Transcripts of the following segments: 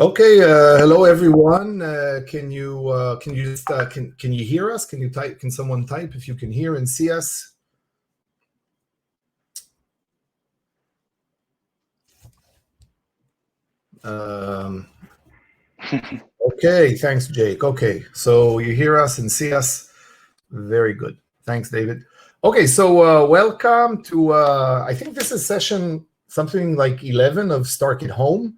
Okay, hello everyone. Can you just can you hear us? Can you type? Can someone type if you can hear and see us? Um, okay, thanks, Jake. Okay, so you hear us and see us. Very good. Thanks, David. Okay, so welcome to I think this is session something like 11 of Stark at Home.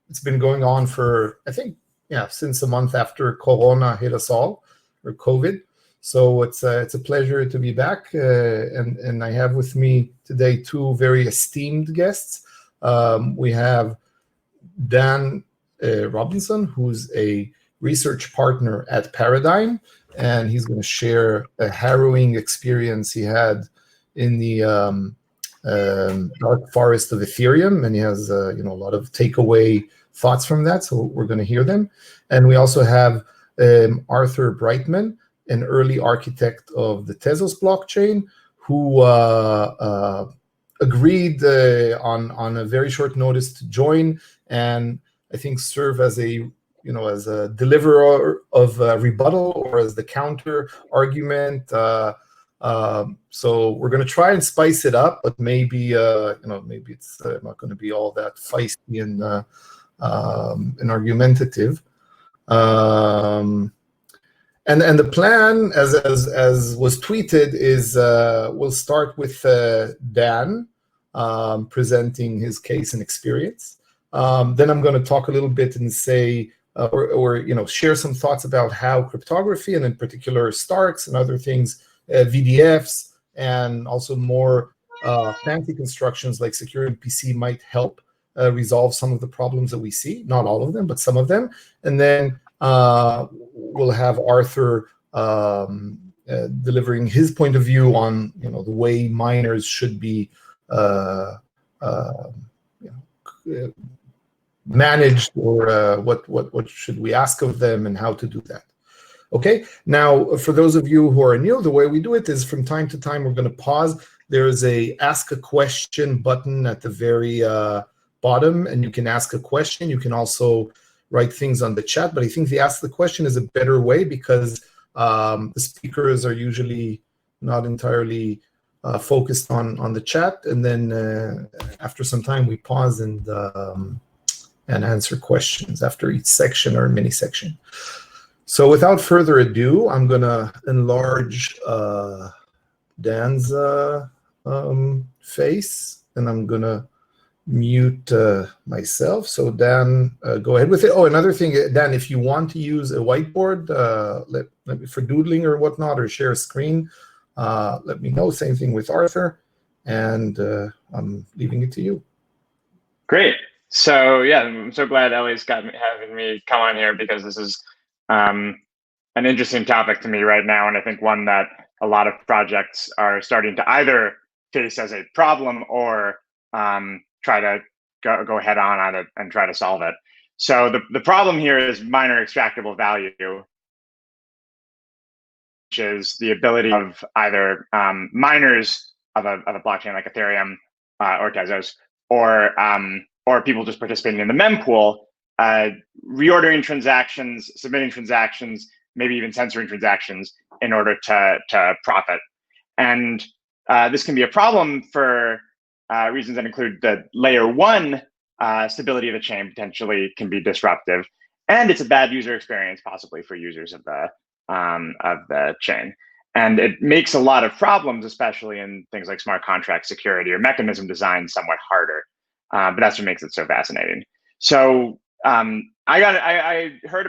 It's been going on for since a month after Corona hit us all, or COVID. So it's a pleasure to be back, and I have with me today two very esteemed guests. We have Dan Robinson, who's a research partner at Paradigm, and he's going to share a harrowing experience he had in the dark forest of Ethereum, and he has a lot of takeaway thoughts from that. So we're going to hear them, and we also have Arthur Brightman, an early architect of the Tezos blockchain, who agreed on a very short notice to join, and I think serve as a deliverer of rebuttal or as the counter argument. So we're going to try and spice it up, but maybe maybe it's not going to be all that feisty and argumentative. And the plan, as was tweeted, is we'll start with Dan presenting his case and experience. Then I'm going to talk a little bit and say, or share some thoughts about how cryptography, and in particular Starks and other things, VDFs, and also more fancy constructions like secure MPC might help resolve some of the problems that we see. Not all of them, but some of them. And then we'll have Arthur delivering his point of view on the way miners should be managed, or what should we ask of them and how to do that. Okay, now for those of you who are new, the way we do it is from time to time we're going to pause. There's a ask a question button at the very bottom, and you can ask a question. You can also write things on the chat, but I think the ask the question is a better way because the speakers are usually not entirely focused on the chat, and then after some time we pause and answer questions after each section or mini section. So without further ado, I'm going to enlarge Dan's face, and I'm going to mute myself. So Dan, go ahead with it. Oh, another thing, Dan, if you want to use a whiteboard let me for doodling or whatnot, or share a screen, let me know. Same thing with Arthur, and I'm leaving it to you. Great. So yeah, I'm so glad Ellie's having me come on here, because this is an interesting topic to me right now, and I think one that a lot of projects are starting to either face as a problem or try to go head on it and try to solve it. So the problem here is miner extractable value, which is the ability of either miners of a blockchain like Ethereum or Tezos, or people just participating in the mempool, reordering transactions, submitting transactions, maybe even censoring transactions in order to profit. And this can be a problem for reasons that include the layer one stability of the chain potentially can be disruptive, and it's a bad user experience possibly for users of the chain. And it makes a lot of problems, especially in things like smart contract security or mechanism design, somewhat harder. But that's what makes it so fascinating. So I heard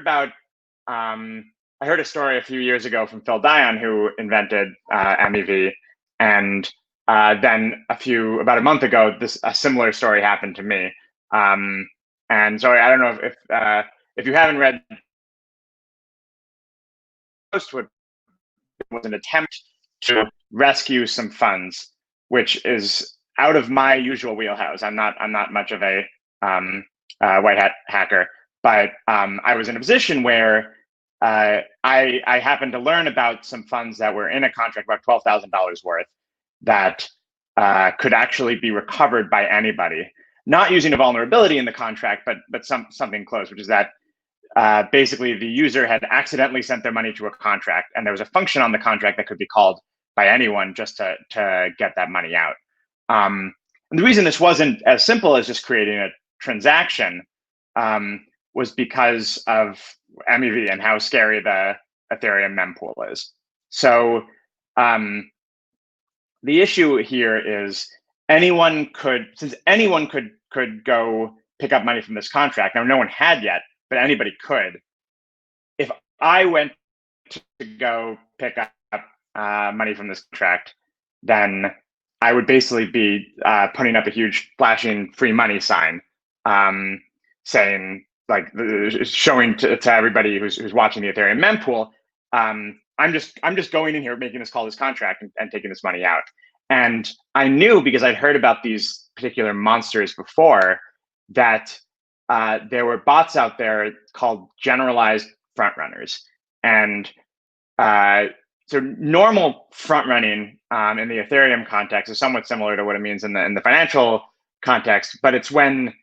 a story a few years ago from Phil Dion, who invented MEV, and then about a month ago, a similar story happened to me. And so I don't know if you haven't read, it was an attempt to rescue some funds, which is out of my usual wheelhouse. I'm not much of a white hat hacker, but I was in a position where I happened to learn about some funds that were in a contract about $12,000 worth that could actually be recovered by anybody. not using a vulnerability in the contract, but something close, which is that basically the user had accidentally sent their money to a contract, and there was a function on the contract that could be called by anyone just to get that money out. And the reason this wasn't as simple as just creating a transaction was because of MEV and how scary the Ethereum mempool is. So the issue here is since anyone could go pick up money from this contract. Now, no one had yet, but anybody could. If I went to go pick up money from this contract, then I would basically be putting up a huge flashing free money sign, saying, like, showing to everybody who's watching the Ethereum mempool, I'm just going in here, making this call, this contract, and taking this money out. And I knew, because I'd heard about these particular monsters before, that there were bots out there called generalized front runners. And so normal front running in the Ethereum context is somewhat similar to what it means in the financial context, but it's when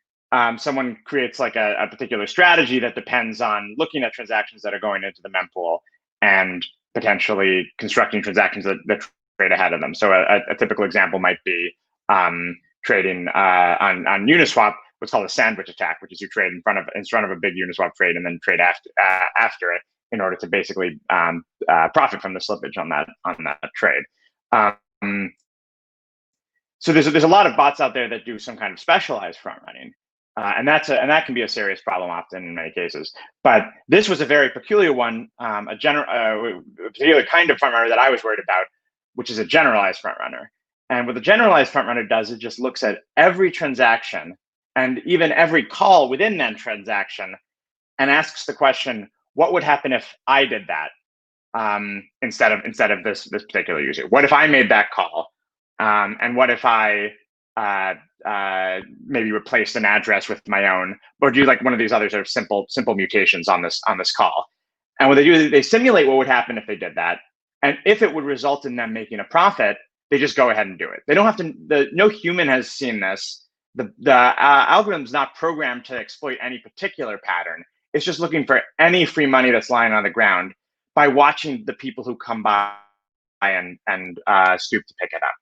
someone creates like a particular strategy that depends on looking at transactions that are going into the mempool and potentially constructing transactions that trade ahead of them. So a typical example might be trading on Uniswap, what's called a sandwich attack, which is you trade in front of a big Uniswap trade and then trade after it in order to basically profit from the slippage on that trade. So there's a lot of bots out there that do some kind of specialized front running. And that can be a serious problem often in many cases. But this was a very peculiar one, a particular kind of front runner that I was worried about, which is a generalized front runner. And what the generalized front runner does, it just looks at every transaction and even every call within that transaction and asks the question, what would happen if I did that instead of this particular user? What if I made that call? And what if I maybe replaced an address with my own, or do like one of these other sort of simple mutations on this call? And what they do is they simulate what would happen if they did that, and if it would result in them making a profit, they just go ahead and do it. They don't have to. No human has seen this. The algorithm's not programmed to exploit any particular pattern. It's just looking for any free money that's lying on the ground by watching the people who come by and stoop to pick it up.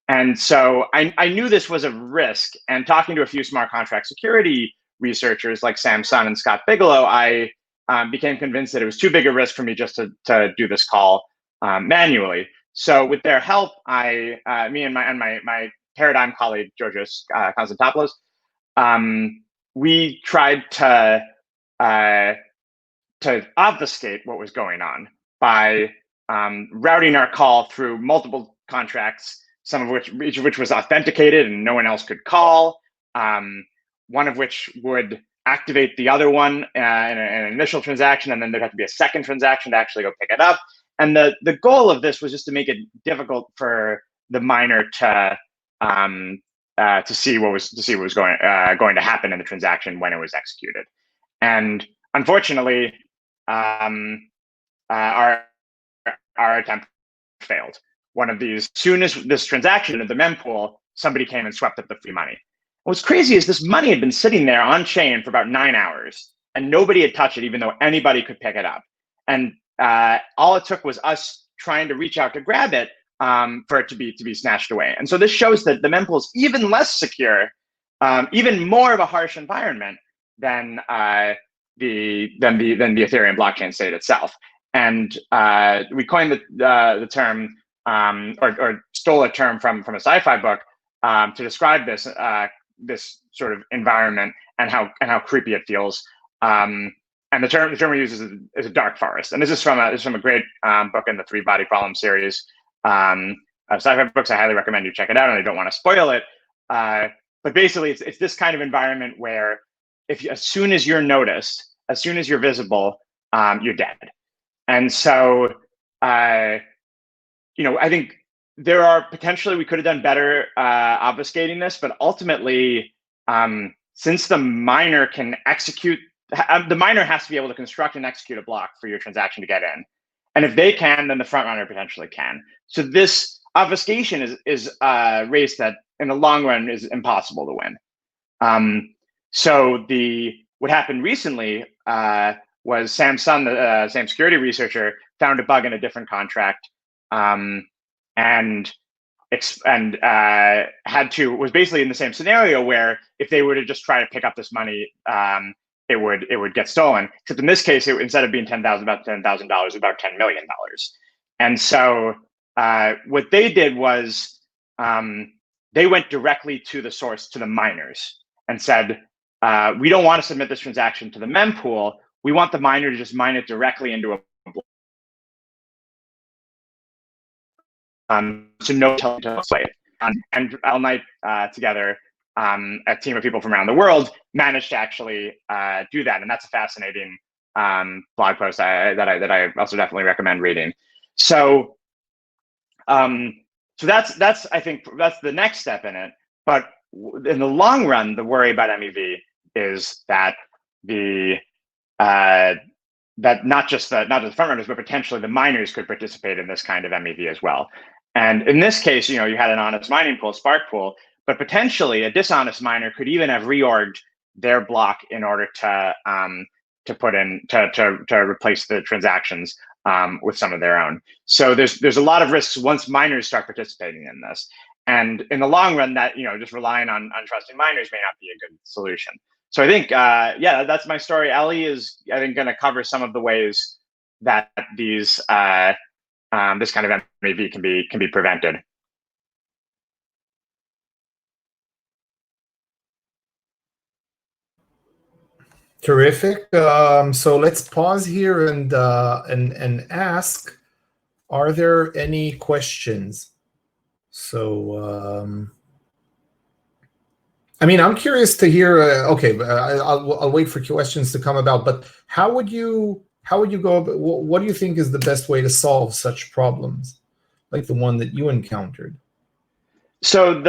And so I knew this was a risk, and talking to a few smart contract security researchers like Sam Sun and Scott Bigelow, I became convinced that it was too big a risk for me just to do this call manually. So with their help, me and my Paradigm colleague, Georgios Konstantopoulos, we tried to obfuscate what was going on by routing our call through multiple contracts, each of which was authenticated and no one else could call. One of which would activate the other one in an initial transaction, and then there'd have to be a second transaction to actually go pick it up. And the goal of this was just to make it difficult for the miner to see what was going to happen in the transaction when it was executed. And unfortunately, our attempt failed. One of these, soon as this transaction in the mempool, somebody came and swept up the free money. What's crazy is this money had been sitting there on chain for about 9 hours, and nobody had touched it, even though anybody could pick it up. And all it took was us trying to reach out to grab it for it to be snatched away. And so this shows that the mempool is even less secure, even more of a harsh environment than the Ethereum blockchain state itself. And we coined the term, or stole a term from a sci-fi book to describe this sort of environment and how creepy it feels. And the term we use is a dark forest. And this is from a great book in the Three Body Problem series. Sci-fi books, I highly recommend you check it out, and I don't want to spoil it. But basically, it's this kind of environment where as soon as you're noticed, as soon as you're visible, you're dead. And so, I think there are potentially we could have done better obfuscating this, but ultimately, since the miner can execute, the miner has to be able to construct and execute a block for your transaction to get in. And if they can, then the front runner potentially can. So this obfuscation is a race that in the long run is impossible to win. So what happened recently was Sam Sun, the same security researcher, found a bug in a different contract, and was basically in the same scenario where if they were to just try to pick up this money, it would get stolen. Except in this case, instead of being about $10,000, about $10 million. And so what they did was they went directly to the source, to the miners, and said, we don't want to submit this transaction to the mempool. We want the miner to just mine it directly into a block. So no telling to play it. And all night together, a team of people from around the world managed to actually do that. And that's a fascinating blog post that I also definitely recommend reading. So that's I think that's the next step in it. But in the long run, the worry about MEV is that that not just the front runners, but potentially the miners could participate in this kind of MEV as well. And in this case, you had an honest mining pool, Spark pool, but potentially a dishonest miner could even have reorged their block in order to replace the transactions with some of their own. So there's a lot of risks once miners start participating in this. And in the long run, that just relying on trusted miners may not be a good solution. So I think that's my story. Ellie is, I think, going to cover some of the ways that these this kind of MEV can be prevented. Terrific. So let's pause here and ask: are there any questions? So I mean, I'm curious to hear. Okay, I'll wait for questions to come about. But how would you go? What do you think is the best way to solve such problems, like the one that you encountered? So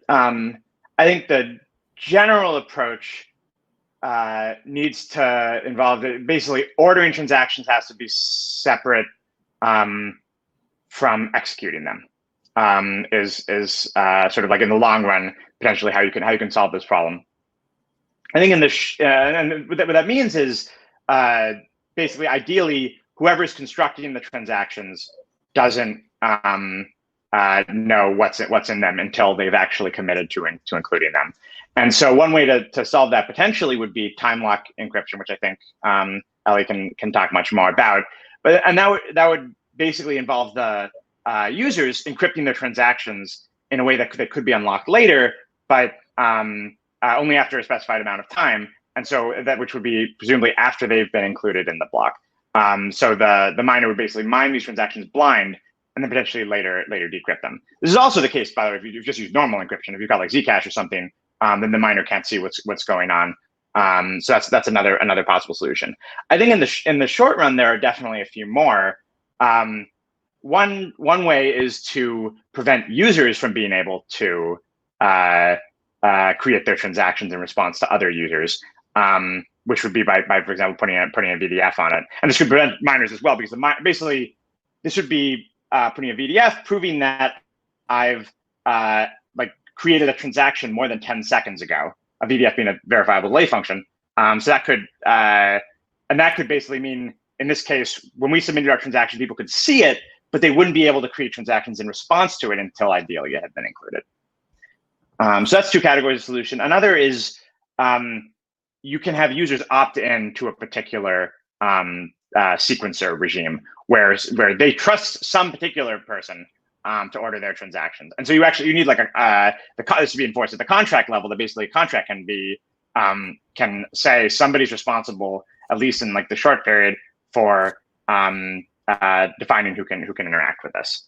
I think the general approach needs to involve basically ordering transactions has to be separate from executing them. Is sort of like in the long run potentially how you can solve this problem. I think and what that means is basically ideally whoever's constructing the transactions doesn't know what's in them until they've actually committed to including them. And so one way to solve that potentially would be Timelock Encryption, which I think Ellie can talk much more about. And that would basically involve the users encrypting their transactions in a way that could be unlocked later, but only after a specified amount of time. And so which would be presumably after they've been included in the block. So the miner would basically mine these transactions blind and then potentially later decrypt them. This is also the case, by the way, if you just use normal encryption. If you've got like Zcash or something, then the miner can't see what's going on. So that's another possible solution. I think in the short run, there are definitely a few more. One way is to prevent users from being able to create their transactions in response to other users, which would be by for example putting a VDF on it. And this could prevent miners as well, because basically this would be putting a VDF proving that I've created a transaction more than 10 seconds ago. A VDF being a verifiable delay function. So that could basically mean, in this case, when we submitted our transaction, people could see it, but they wouldn't be able to create transactions in response to it until ideally it had been included. So that's two categories of solution. Another is you can have users opt in to a particular sequencer regime where they trust some particular person to order their transactions. And so you need like this to be enforced at the contract level. That basically a contract can be can say somebody's responsible, at least in like the short period, for defining who can interact with this.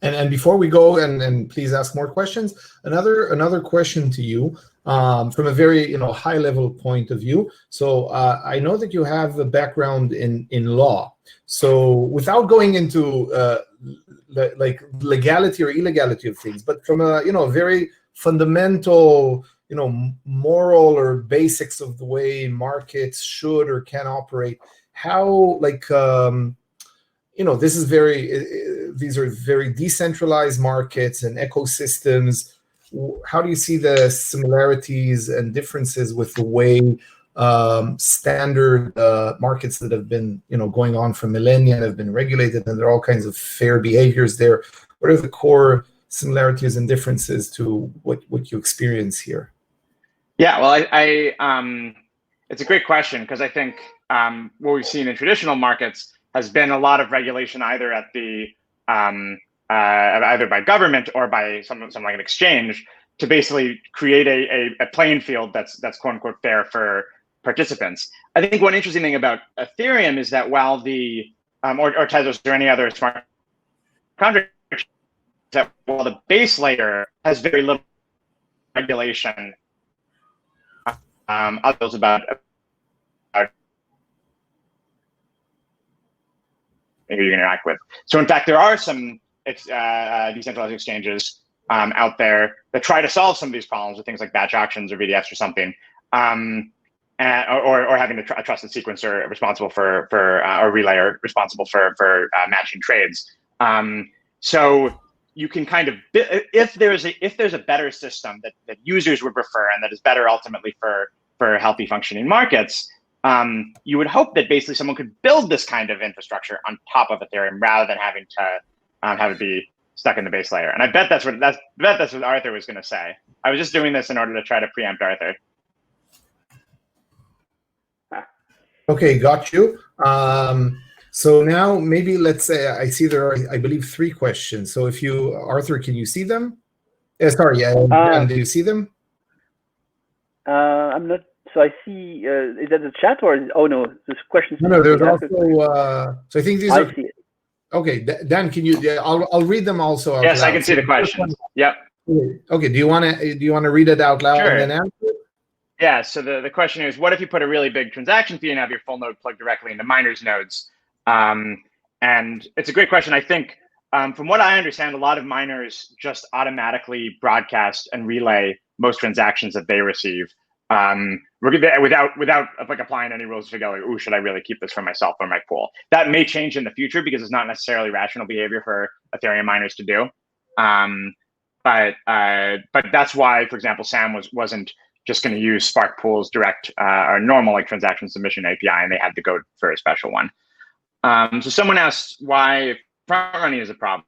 And before we go, and please ask more questions, another question to you from a very high level point of view. So I know that you have a background in law. So without going into like legality or illegality of things, but from a very fundamental moral or basics of the way markets should or can operate, how these are very decentralized markets and ecosystems. how do you see the similarities and differences with the way standard markets that have been going on for millennia have been regulated, and there are all kinds of fair behaviors there? What are the core similarities and differences to what you experience here? Yeah, well, it's a great question, because I think what we've seen in traditional markets has been a lot of regulation, either at the either by government or by something like an exchange, to basically create a playing field that's quote unquote fair for participants. I think one interesting thing about Ethereum is that while the or Tezos or any other smart contract, that while the base layer has very little regulation, others about maybe you can interact with. So in fact, there are some decentralized exchanges out there that try to solve some of these problems with things like batch auctions or VDFs or something, or having a trusted sequencer responsible for or relayer responsible for matching trades. So you can kind of, if there's a better system that users would prefer and that is better ultimately for healthy functioning markets, you would hope that basically someone could build this kind of infrastructure on top of Ethereum rather than having to have it be stuck in the base layer. And I bet that's what Arthur was going to say. I was just doing this in order to try to preempt Arthur. Okay, got you. So now maybe let's say I see there are, I believe, 3 questions. So if you, Arthur, can you see them? Sorry, Dan, do you see them? I'm not. So I see. Is that the chat or? Oh no, this question. No, there's also. So I think these are. See it. Okay, Dan, can you? I'll read them also out yes, loud. I can see the questions. Yep. Okay. Do you want to read it out loud Sure. and then answer it? Yeah. So the question is, what if you put a really big transaction fee and have your full node plugged directly into miners' nodes? And it's a great question. I think from what I understand, a lot of miners just automatically broadcast and relay most transactions that they receive. Without like applying any rules to go, like, ooh, should I really keep this for myself or my pool? That may change in the future because it's not necessarily rational behavior for Ethereum miners to do. But that's why, for example, Sam wasn't just going to use Spark Pool's direct or normal like transaction submission API, and they had to go for a special one. So someone asked why front running is a problem.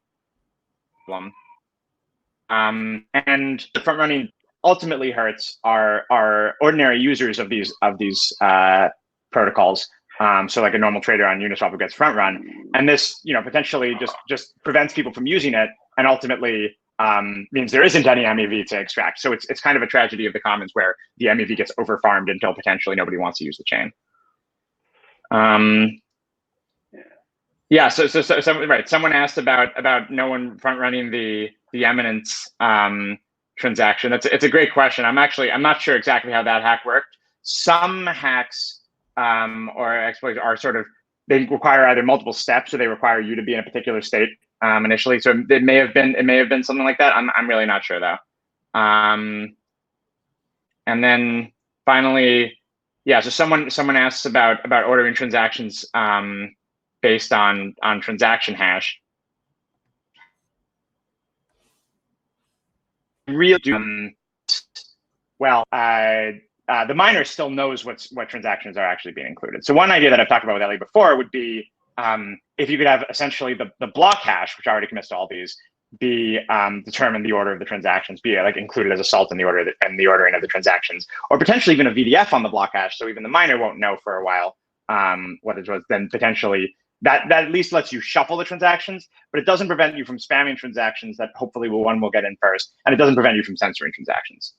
And the front running ultimately hurts our ordinary users of these protocols. So like a normal trader on Uniswap who gets front run, and this potentially just prevents people from using it, and ultimately means there isn't any MEV to extract. So it's kind of a tragedy of the commons where the MEV gets over farmed until potentially nobody wants to use the chain. Yeah. So right. Someone asked about no one front running the eminence transaction. It's a great question. I'm not sure exactly how that hack worked. Some hacks or exploits are they require either multiple steps or they require you to be in a particular state initially. So it may have been something like that. I'm really not sure though. And then finally, yeah. So someone asks about ordering transactions based on transaction hash. Really, the miner still knows what transactions are actually being included. So one idea that I've talked about with Ellie before would be if you could have essentially the block hash, which already commits to all these, be determine the order of the transactions, be like included as a salt in the order and the ordering of the transactions, or potentially even a VDF on the block hash, so even the miner won't know for a while what it was. Then potentially that at least lets you shuffle the transactions, but it doesn't prevent you from spamming transactions that hopefully one will get in first, and it doesn't prevent you from censoring transactions.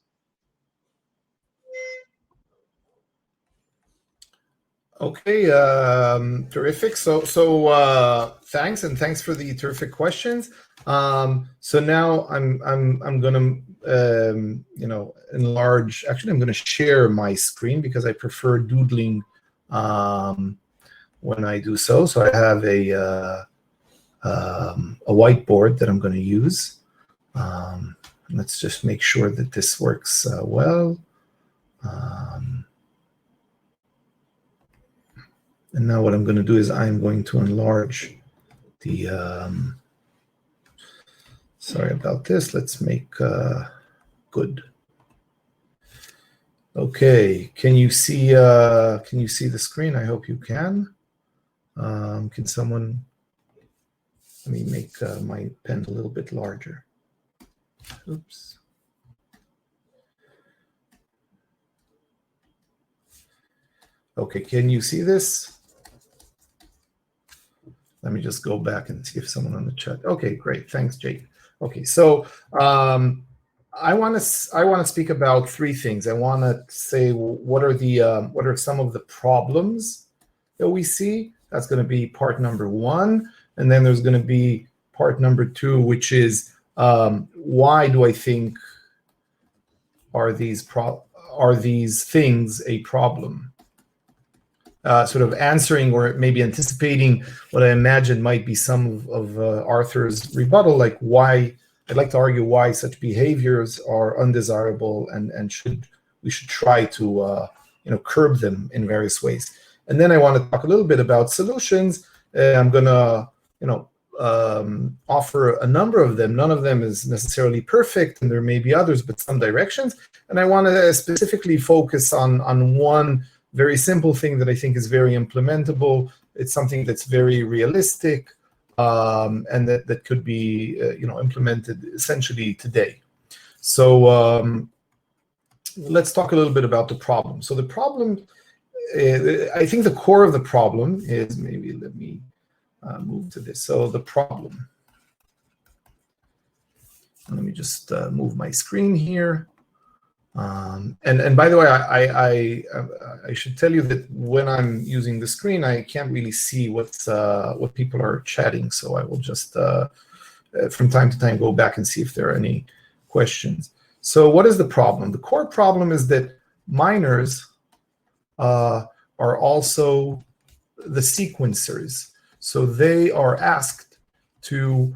Okay, terrific. So thanks, and thanks for the terrific questions. So now I'm gonna enlarge. Actually, I'm gonna share my screen because I prefer doodling when I do so. So I have a whiteboard that I'm going to use. Let's just make sure that this works well. And now what I'm going to do is I'm going to enlarge the, sorry about this. Let's make Good. Okay, can you see the screen? I hope you can. Can someone, let me make my pen a little bit larger. Oops. Okay, can you see this? Let me just go back and see if someone on the chat. Okay, great. Thanks, Jake. Okay, so I want to speak about three things. I want to say what are some of the problems that we see. That's going to be part number one, and then there's going to be part number two, which is why do I think are these things a problem? Sort of answering or maybe anticipating what I imagine might be some of Arthur's rebuttal, like why I'd like to argue why such behaviors are undesirable and we should try to curb them in various ways. And then I want to talk a little bit about solutions. I'm going to offer a number of them. None of them is necessarily perfect, and there may be others, but some directions. And I want to specifically focus on one very simple thing that I think is very implementable. It's something that's very realistic, and that could be implemented essentially today. So let's talk a little bit about the problem. So the problem, I think the core of the problem is, maybe let me move to this. So the problem, let me just move my screen here. And by the way, I should tell you that when I'm using the screen, I can't really see what people are chatting. So I will just from time to time go back and see if there are any questions. So what is the problem? The core problem is that miners are also the sequencers. So they are asked to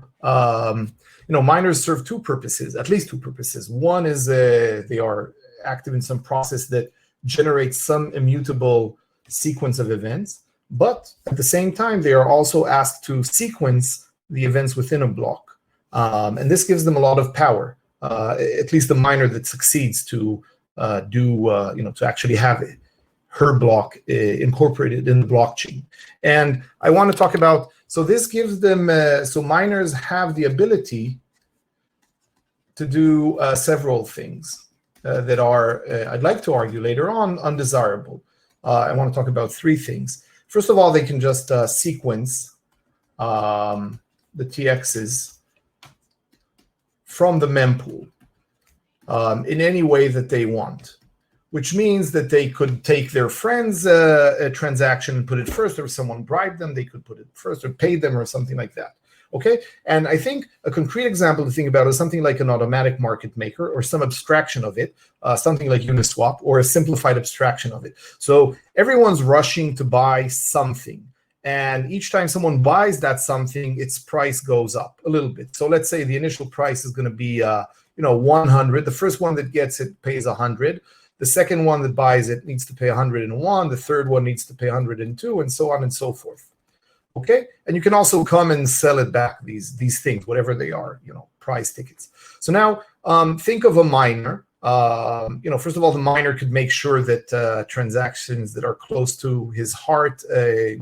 miners serve two purposes, at least two purposes. One is they are active in some process that generates some immutable sequence of events, but at the same time, they are also asked to sequence the events within a block. And this gives them a lot of power, at least the miner that succeeds to to actually have her block incorporated in the blockchain. And I want to talk about, so this gives them, so miners have the ability to do several things that are, I'd like to argue later on, undesirable. I want to talk about three things. First of all, they can just sequence the TXs from the mempool in any way that they want, which means that they could take their friend's transaction and put it first, or if someone bribed them, they could put it first or pay them or something like that. Okay, and I think a concrete example to think about is something like an automatic market maker or some abstraction of it, something like Uniswap or a simplified abstraction of it. So everyone's rushing to buy something, and each time someone buys that something, its price goes up a little bit. So let's say the initial price is going to be 100. The first one that gets it pays 100. The second one that buys it needs to pay 101. The third one needs to pay 102, and so on and so forth. Okay, and you can also come and sell it back, these things, whatever they are, prize tickets. So now think of a miner. First of all, the miner could make sure that transactions that are close to his heart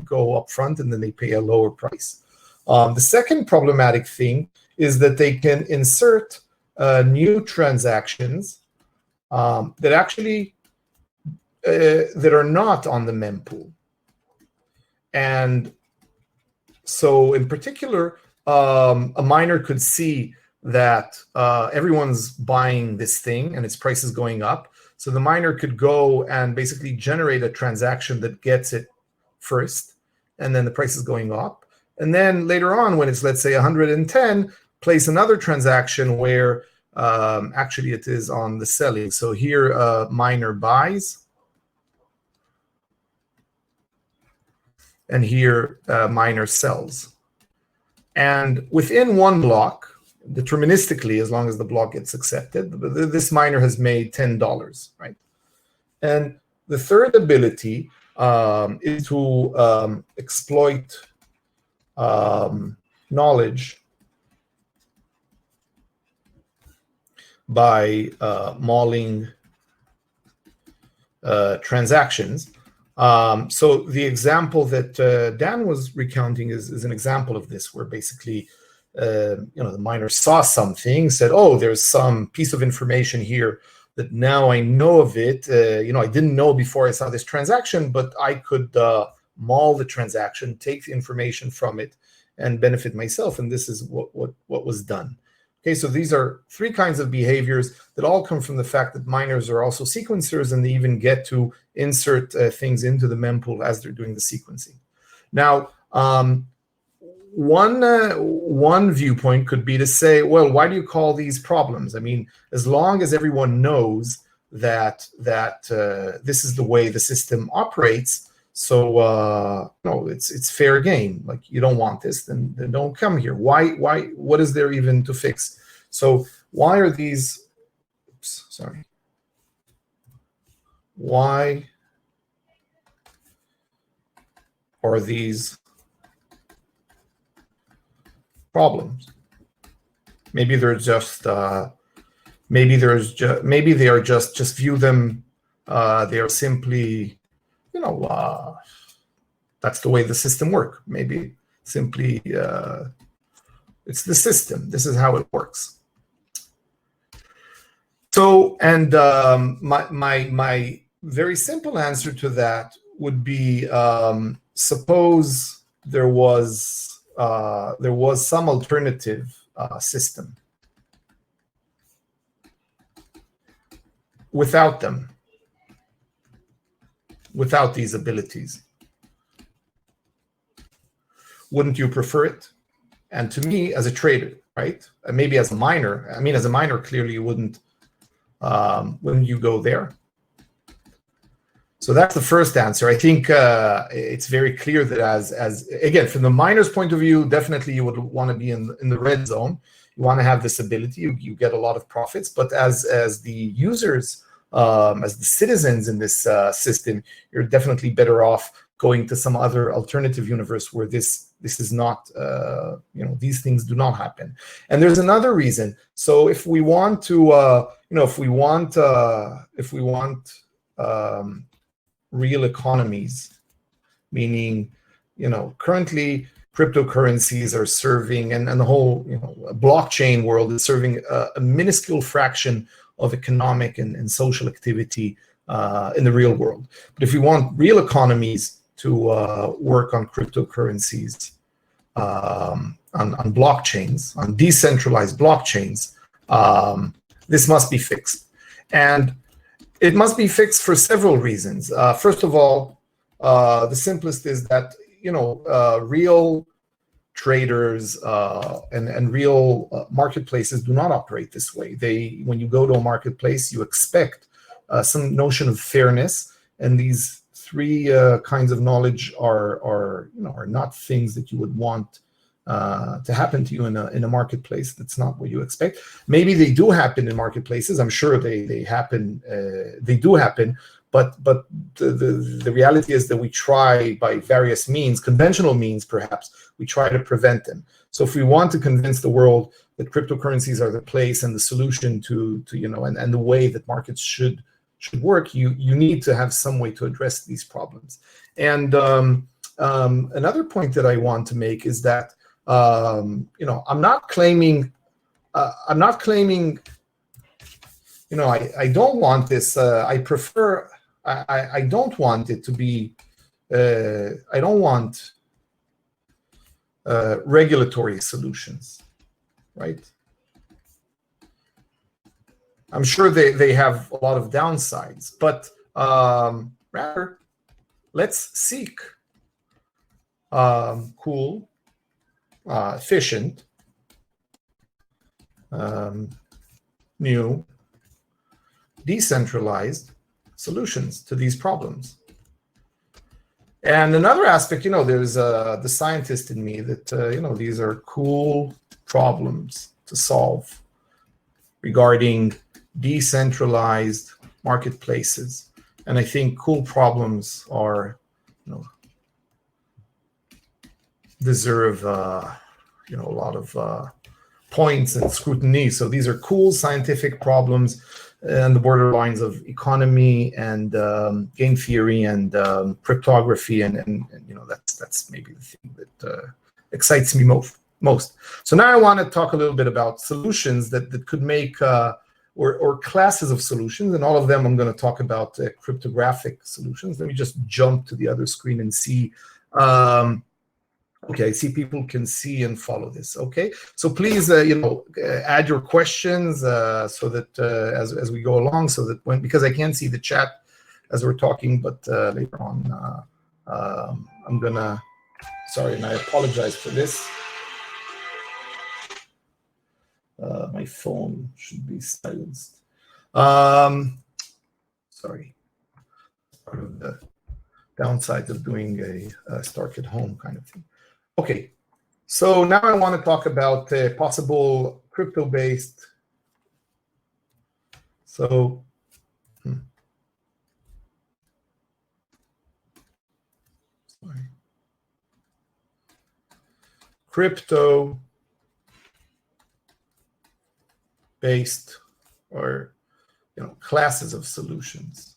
go up front, and then they pay a lower price. The second problematic thing is that they can insert new transactions that actually that are not on the mempool. And so in particular, a miner could see that everyone's buying this thing and its price is going up. So the miner could go and basically generate a transaction that gets it first, and then the price is going up. And then later on, when it's, let's say, 110, place another transaction where actually it is on the selling. So here, miner buys. And here, miner sells. And within one block, deterministically, as long as the block gets accepted, this miner has made $10, right? And the third ability is to exploit knowledge by mauling transactions. So the example that Dan was recounting is an example of this, where basically, the miner saw something, said, "Oh, there's some piece of information here that now I know of it. I didn't know before I saw this transaction, but I could maul the transaction, take the information from it, and benefit myself." And this is what was done. Okay, so these are three kinds of behaviors that all come from the fact that miners are also sequencers, and they even get to insert things into the mempool as they're doing the sequencing. Now, one viewpoint could be to say, well, why do you call these problems? I mean, as long as everyone knows that this is the way the system operates, so no, it's fair game. Like, you don't want this, then don't come here. Why? What is there even to fix? So why are these? Oops, sorry. Why are these problems? Maybe they're just maybe they are just view them. They are simply, that's the way the system works. Maybe simply it's the system. This is how it works. So, and my very simple answer to that would be, suppose there was some alternative system without them, without these abilities. Wouldn't you prefer it? And to me, as a trader, right? Maybe as a miner. I mean, as a miner, clearly you wouldn't you go there? So that's the first answer. I think it's very clear that as again, from the miner's point of view, definitely you would want to be in the red zone. You want to have this ability. You get a lot of profits. But as the users, as the citizens in this system, you're definitely better off going to some other alternative universe where this is not, these things do not happen. And there's another reason. So if we want to, if we want real economies, meaning, currently cryptocurrencies are serving, and the whole, blockchain world is serving a minuscule fraction of economic and social activity in the real world. But if we want real economies to work on cryptocurrencies, on blockchains, on decentralized blockchains, this must be fixed. And it must be fixed for several reasons. First of all, the simplest is that, real traders and real marketplaces do not operate this way. When you go to a marketplace, you expect some notion of fairness, and these three kinds of knowledge are not things that you would want to happen to you in a marketplace. That's not what you expect. Maybe they do happen in marketplaces. I'm sure they happen. They do happen. But the reality is that we try by various means, conventional means perhaps, we try to prevent them. So if we want to convince the world that cryptocurrencies are the place and the solution to and the way that markets should work, you need to have some way to address these problems. And another point that I want to make is that I'm not claiming I don't want this. I prefer. I don't want it to be. I don't want regulatory solutions, right? I'm sure they have a lot of downsides, but rather, let's seek cool, efficient, new, decentralized solutions to these problems. And another aspect, there's the scientist in me that, these are cool problems to solve regarding decentralized marketplaces. And I think cool problems are, deserve, a lot points and scrutiny. So these are cool scientific problems and the borderlines of economy and game theory and cryptography, and that's maybe the thing that excites me most. So now I want to talk a little bit about solutions that could make or classes of solutions, and all of them I'm going to talk about cryptographic solutions. Let me just jump to the other screen and see. Okay, I see people can see and follow this. Okay, so please, add your questions so that as we go along, so that because I can't see the chat as we're talking, but later on, I'm gonna. Sorry, and I apologize for this. My phone should be silenced. Sorry, part of the downsides of doing a Stark at home kind of thing. Okay, so now I want to talk about possible crypto-based. So, sorry. Crypto-based or classes of solutions.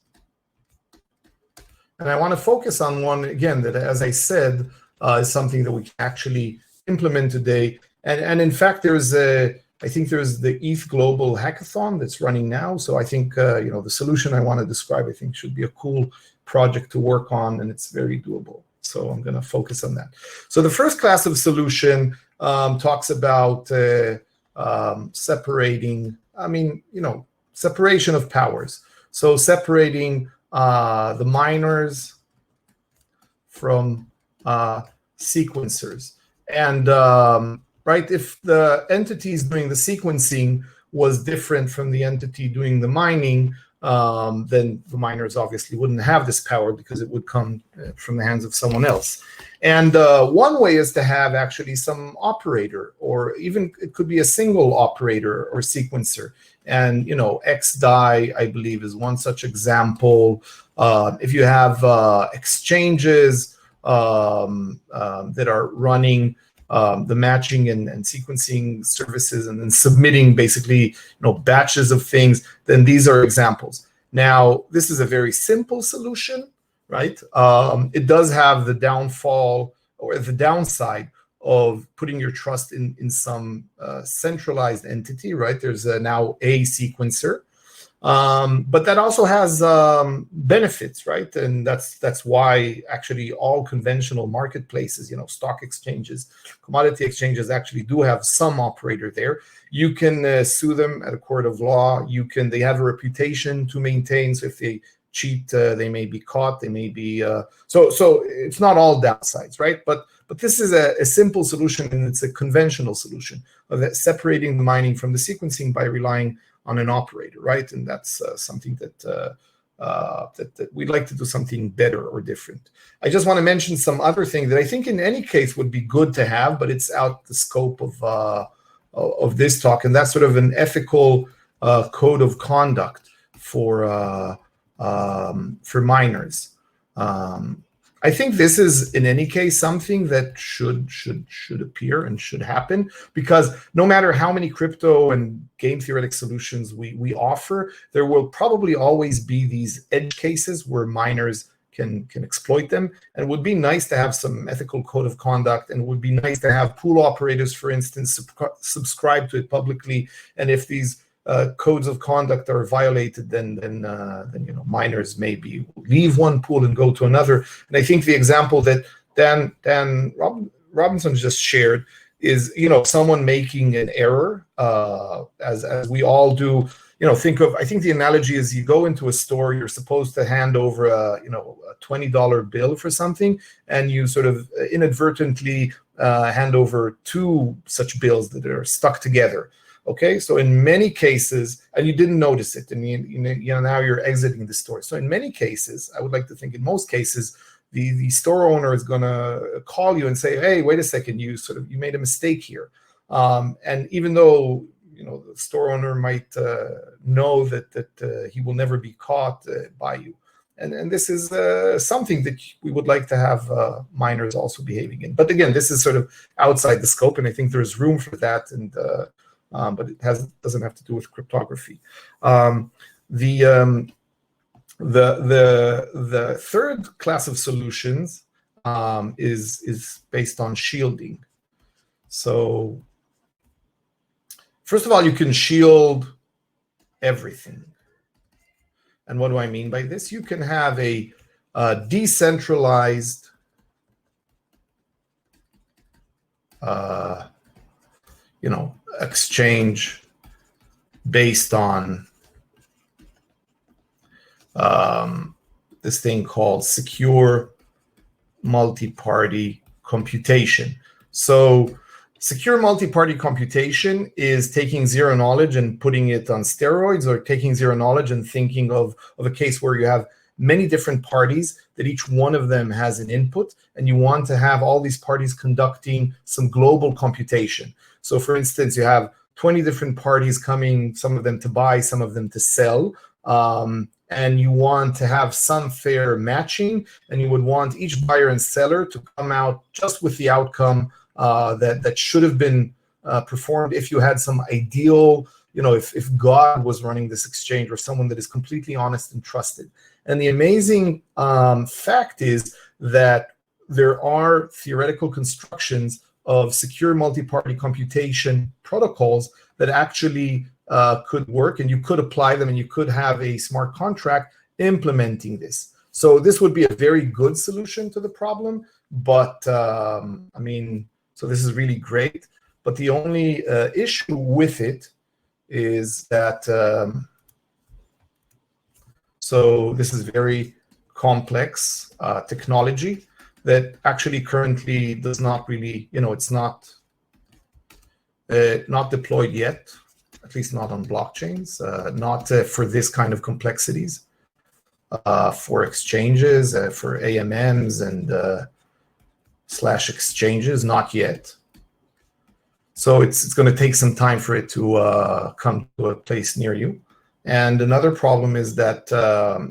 And I want to focus on one again that, as I said, is something that we can actually implement today. And in fact, I think there's the ETH Global Hackathon that's running now. So I think the solution I want to describe, I think, should be a cool project to work on, and it's very doable. So I'm going to focus on that. So the first class of solution talks about separating. Separation of powers. So separating the miners from sequencers. And if the entities doing the sequencing was different from the entity doing the mining, then the miners obviously wouldn't have this power because it would come from the hands of someone else. And one way is to have actually some operator, or even it could be a single operator or sequencer. And XDAI, I believe, is one such example. If you have exchanges that are running the matching and sequencing services and then submitting basically batches of things, then these are examples. Now, this is a very simple solution, right? It does have the downfall or the downside of putting your trust in some centralized entity, right? There's now a sequencer. But that also has benefits, right? And that's why actually all conventional marketplaces, stock exchanges, commodity exchanges actually do have some operator there. You can sue them at a court of law. They have a reputation to maintain. So if they cheat, they may be caught. They may be so it's not all downsides, right? But this is a simple solution, and it's a conventional solution of separating the mining from the sequencing by relying on an operator, right? And that's something that we'd like to do something better or different. I just want to mention some other thing that I think in any case would be good to have, but it's out the scope of this talk, and that's sort of an ethical code of conduct for miners. I think this is, in any case, something that should appear and should happen, because no matter how many crypto and game theoretic solutions we offer, there will probably always be these edge cases where miners can exploit them. And it would be nice to have some ethical code of conduct, and it would be nice to have pool operators, for instance, subscribe to it publicly. And if these codes of conduct are violated, then miners maybe leave one pool and go to another. And I think the example that Dan Robinson just shared is someone making an error, as we all do. I think the analogy is you go into a store, you're supposed to hand over a $20 bill for something, and you sort of inadvertently hand over two such bills that are stuck together. Okay, so in many cases, and you didn't notice it, and now you're exiting the store. So in many cases, I would like to think in most cases, the store owner is going to call you and say, "Hey, wait a second, you made a mistake here." And even though the store owner might know that he will never be caught by you, and this is something that we would like to have miners also behaving in. But again, this is sort of outside the scope, and I think there's room for that. And but it doesn't have to do with cryptography. The third class of solutions is based on shielding. So first of all, you can shield everything. And what do I mean by this? You can have a decentralized exchange based on this thing called secure multi-party computation. So secure multi-party computation is taking zero knowledge and putting it on steroids, or taking zero knowledge and thinking of a case where you have many different parties that each one of them has an input, and you want to have all these parties conducting some global computation. So for instance, you have 20 different parties coming, some of them to buy, some of them to sell, and you want to have some fair matching, and you would want each buyer and seller to come out just with the outcome that should have been performed if you had some ideal, if God was running this exchange, or someone that is completely honest and trusted. And the amazing fact is that there are theoretical constructions of secure multi-party computation protocols that actually could work, and you could apply them, and you could have a smart contract implementing this. So this would be a very good solution to the problem, but so this is really great. But the only issue with it is that, so this is very complex technology that actually currently does not really, it's not deployed yet, at least not on blockchains, not for this kind of complexities, for exchanges, for AMMs and / exchanges, not yet. So it's going to take some time for it to come to a place near you. And another problem is that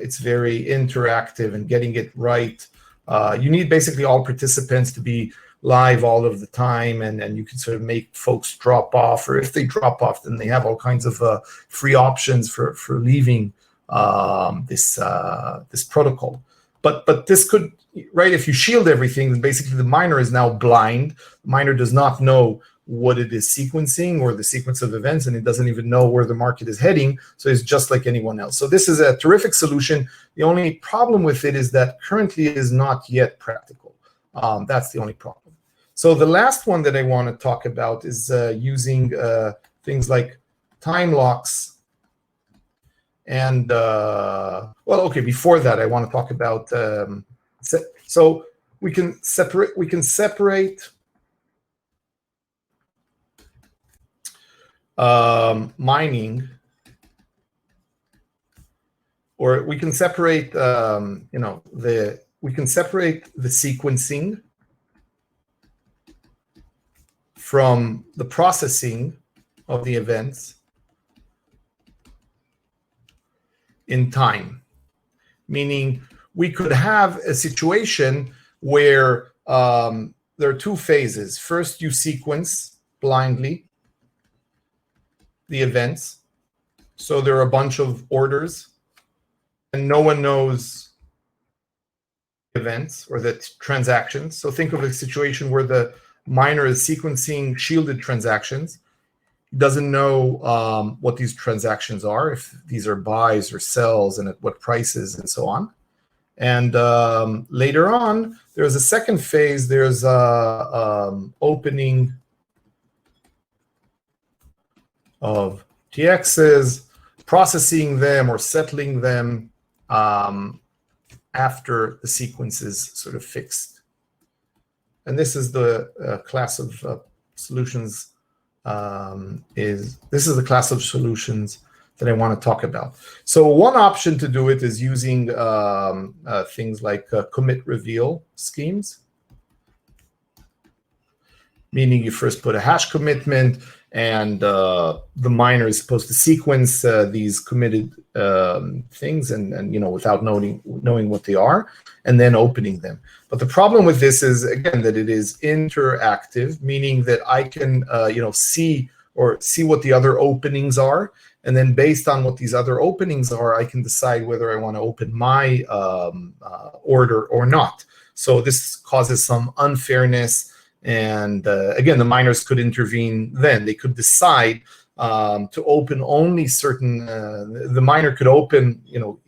it's very interactive, and getting it right. You need basically all participants to be live all of the time, and you can sort of make folks drop off, or if they drop off, then they have all kinds of free options for leaving this protocol. But this could, right, if you shield everything, then basically the miner is now blind. The miner does not know what it is sequencing, or the sequence of events, and it doesn't even know where the market is heading. So it's just like anyone else. So this is a terrific solution. The only problem with it is that currently it is not yet practical. That's the only problem. So the last one that I want to talk about is using things like time locks. And before that, I want to talk about so we can separate mining, or we can separate we can separate the sequencing from the processing of the events in time. Meaning we could have a situation where there are two phases. First, you sequence blindly the events. So there are a bunch of orders, and no one knows events or the transactions. So think of a situation where the miner is sequencing shielded transactions. He doesn't know what these transactions are, if these are buys or sells, and at what prices, and so on. And later on, there's a second phase. There's opening of TXs, processing them or settling them after the sequence is sort of fixed. And this is the class of solutions. This is the class of solutions that I want to talk about. So one option to do it is using things like commit reveal schemes, meaning you first put a hash commitment, and the miner is supposed to sequence these committed things, and without knowing what they are, and then opening them. But the problem with this is, again, that it is interactive, meaning that I can see or see what the other openings are. And then based on what these other openings are, I can decide whether I want to open my order or not. So this causes some unfairness. And again, the miners could intervene then. They could decide to open only certain, the miner could open,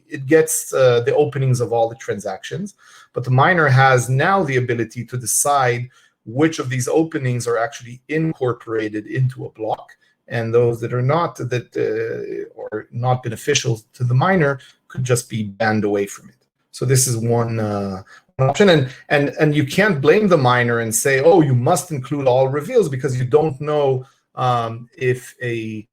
it gets the openings of all the transactions, but the miner has now the ability to decide which of these openings are actually incorporated into a block, and those that are not, or not beneficial to the miner, could just be banned away from it. So this is one option, and you can't blame the miner and say, oh, you must include all reveals, because you don't know if a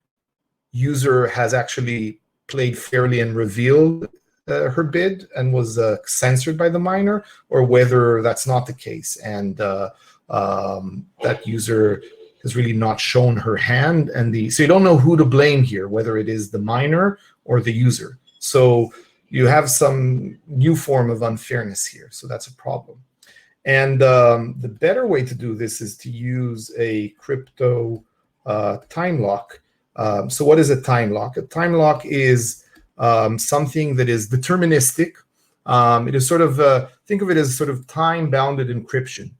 user has actually played fairly and revealed her bid and was censored by the miner, or whether that's not the case, and that user has really not shown her hand, so you don't know who to blame here, whether it is the miner or the user. So you have some new form of unfairness here, so that's a problem. And the better way to do this is to use a crypto time lock. So what is a time lock? A time lock is something that is deterministic. It is sort of, think of it as sort of time-bounded encryption.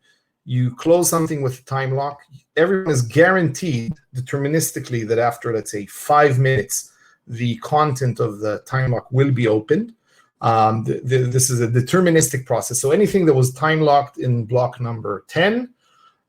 You close something with a time lock, everyone is guaranteed deterministically that after, let's say, 5 minutes, the content of the time lock will be opened. This is a deterministic process. So anything that was time locked in block number 10,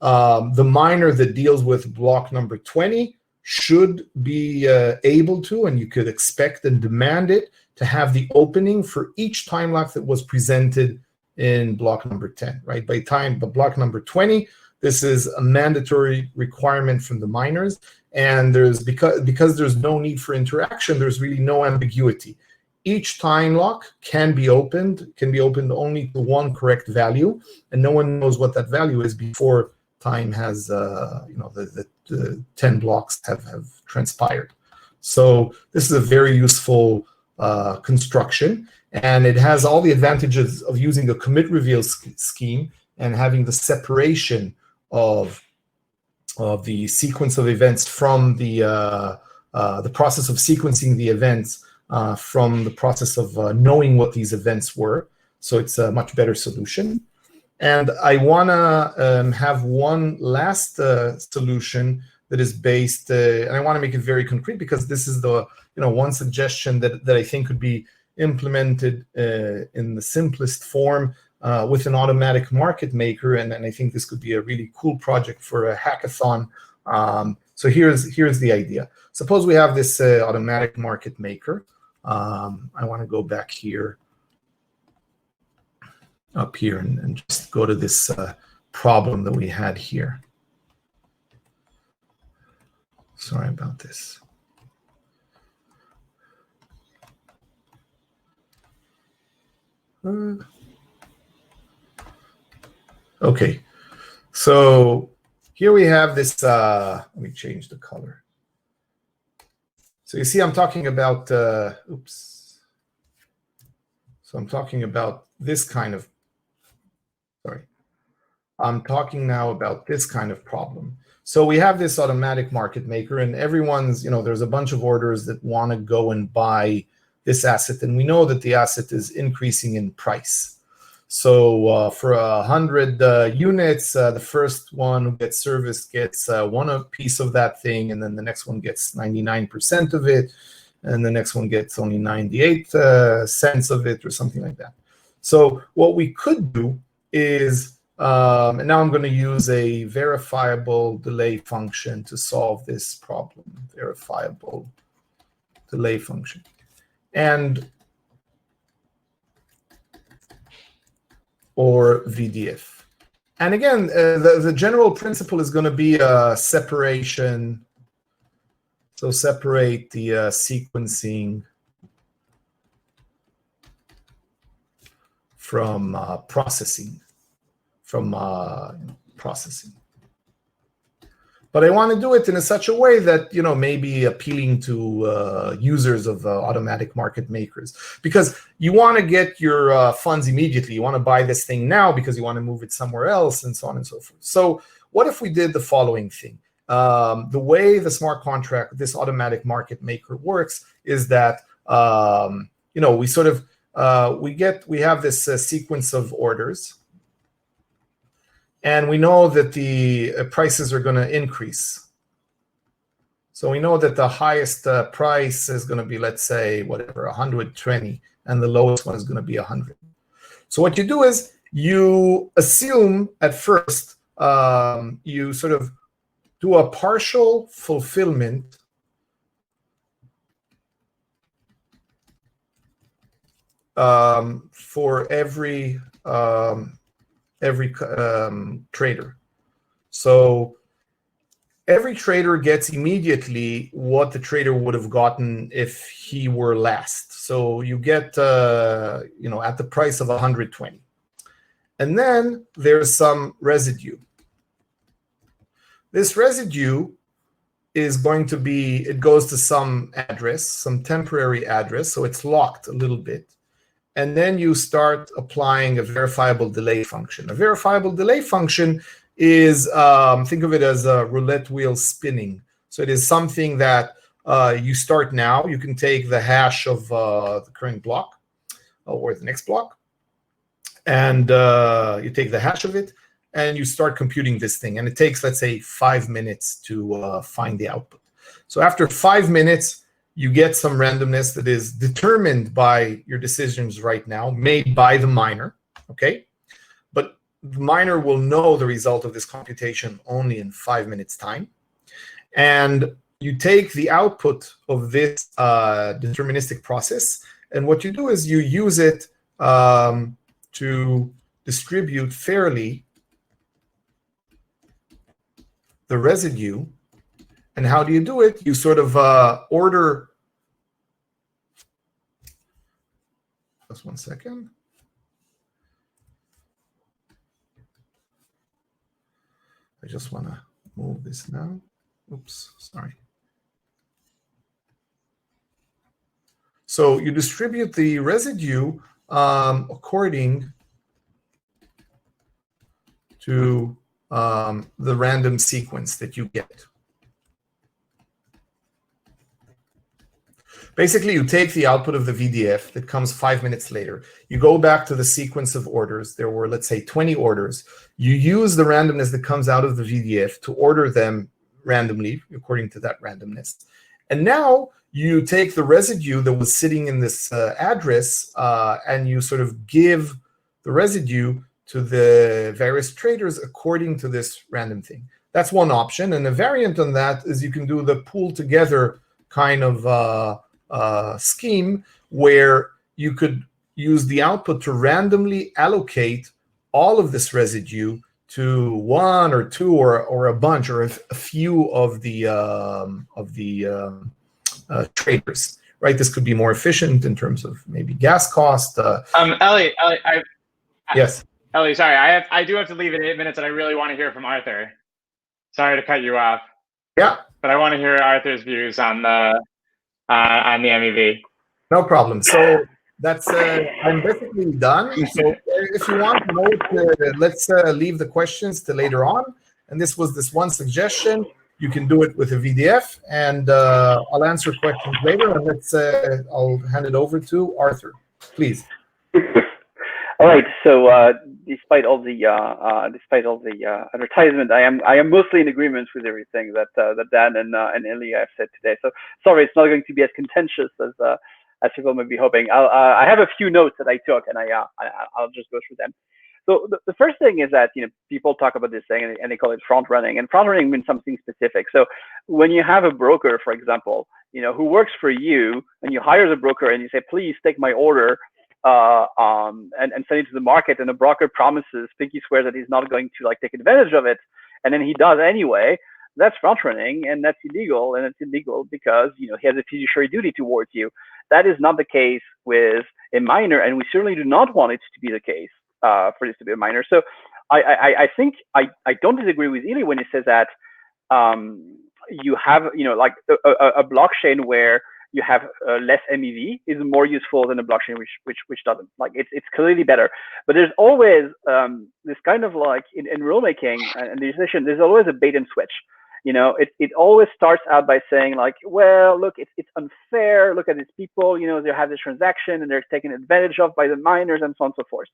the miner that deals with block number 20 should be able to, and you could expect and demand it, to have the opening for each time lock that was presented in block number 10, right? By block number 20, this is a mandatory requirement from the miners, and because there's no need for interaction, there's really no ambiguity. Each time lock can be opened only to one correct value, and no one knows what that value is before time has, the 10 blocks have transpired. So this is a very useful construction, and it has all the advantages of using a commit reveal scheme and having the separation of the sequence of events from the process of sequencing the events from the process of knowing what these events were. So it's a much better solution. And I want to have one last solution that is based, and I want to make it very concrete, because this is the one suggestion that I think could be implemented in the simplest form with an automatic market maker, and I think this could be a really cool project for a hackathon. So here's the idea. Suppose we have this automatic market maker. I want to go back here, up here, and just go to this problem that we had here. Sorry about this. Okay, so here we have this, let me change the color. So you see I'm talking about, oops. So I'm talking about this kind of, I'm talking now about this kind of problem. So we have this automatic market maker, and everyone's, there's a bunch of orders that want to go and buy this asset, and we know that the asset is increasing in price. So for 100 units, the first one who gets serviced gets one piece of that thing, and then the next one gets 99% of it, and the next one gets only 98 cents of it, or something like that. So what we could do is, and now I'm going to use a verifiable delay function to solve this problem. Verifiable delay function. And or VDF. And again, the general principle is going to be separation. So separate the sequencing from processing. But I want to do it in such a way that, maybe appealing to users of automatic market makers. Because you want to get your funds immediately. You want to buy this thing now because you want to move it somewhere else, and so on and so forth. So what if we did the following thing? The way the smart contract, this automatic market maker works, is that we sort of we have this sequence of orders, and we know that the prices are going to increase. So we know that the highest price is going to be, let's say, whatever, 120, and the lowest one is going to be 100. So what you do is you assume at first, you sort of do a partial fulfillment for every trader. So every trader gets immediately what the trader would have gotten if he were last. So you get, at the price of 120. And then there's some residue. This residue is going to be, it goes to some address, some temporary address, so it's locked a little bit. And then you start applying a verifiable delay function. A verifiable delay function is, think of it as a roulette wheel spinning. So it is something that you start now. You can take the hash of the current block or the next block, and you take the hash of it, and you start computing this thing. And it takes, let's say, 5 minutes to find the output. So after 5 minutes, you get some randomness that is determined by your decisions right now, made by the miner, okay? But the miner will know the result of this computation only in 5 minutes' time. And you take the output of this deterministic process, and what you do is you use it to distribute fairly the residue. And how do you do it? You sort of order. Just 1 second. I just want to move this now. Oops, sorry. So you distribute the residue according to the random sequence that you get. Basically, you take the output of the VDF that comes 5 minutes later. You go back to the sequence of orders. There were, let's say, 20 orders. You use the randomness that comes out of the VDF to order them randomly, according to that randomness. And now you take the residue that was sitting in this address, and you sort of give the residue to the various traders according to this random thing. That's one option. And a variant on that is you can do the pool together kind of scheme where you could use the output to randomly allocate all of this residue to one or two or a bunch or a few of the traders, right? This could be more efficient in terms of maybe gas cost. Ellie, yes. Ellie, sorry, I do have to leave in 8 minutes, and I really want to hear from Arthur. Sorry to cut you off. Yeah. But I want to hear Arthur's views on the MEV. No problem. So that's I'm basically done. So if you want to note, let's leave the questions to later on. And this was this one suggestion. You can do it with a VDF, and I'll answer questions later. And I'll hand it over to Arthur, please. All right. So despite all the advertisement, I am mostly in agreement with everything that Dan and Eli have said today. So sorry, it's not going to be as contentious as people may be hoping. I have a few notes that I took, and I'll just go through them. So the first thing is that people talk about this thing and they call it front running, and front running means something specific. So when you have a broker, for example, who works for you, and you hire the broker and you say, please take my order and send it to the market, and the broker promises, pinky swears that he's not going to take advantage of it, and then he does anyway, that's front running, and that's illegal, and it's illegal because he has a fiduciary duty towards you. That is not the case with a miner, and we certainly do not want it to be the case for this to be a miner. So I think I don't disagree with Eli when he says that you have a blockchain where you have less MEV is more useful than a blockchain which doesn't. It's clearly better. But there's always this kind of in rulemaking and legislation, there's always a bait and switch. It always starts out by saying like, well, look, it's unfair. Look at these people, they have this transaction and they're taken advantage of by the miners and so on and so forth.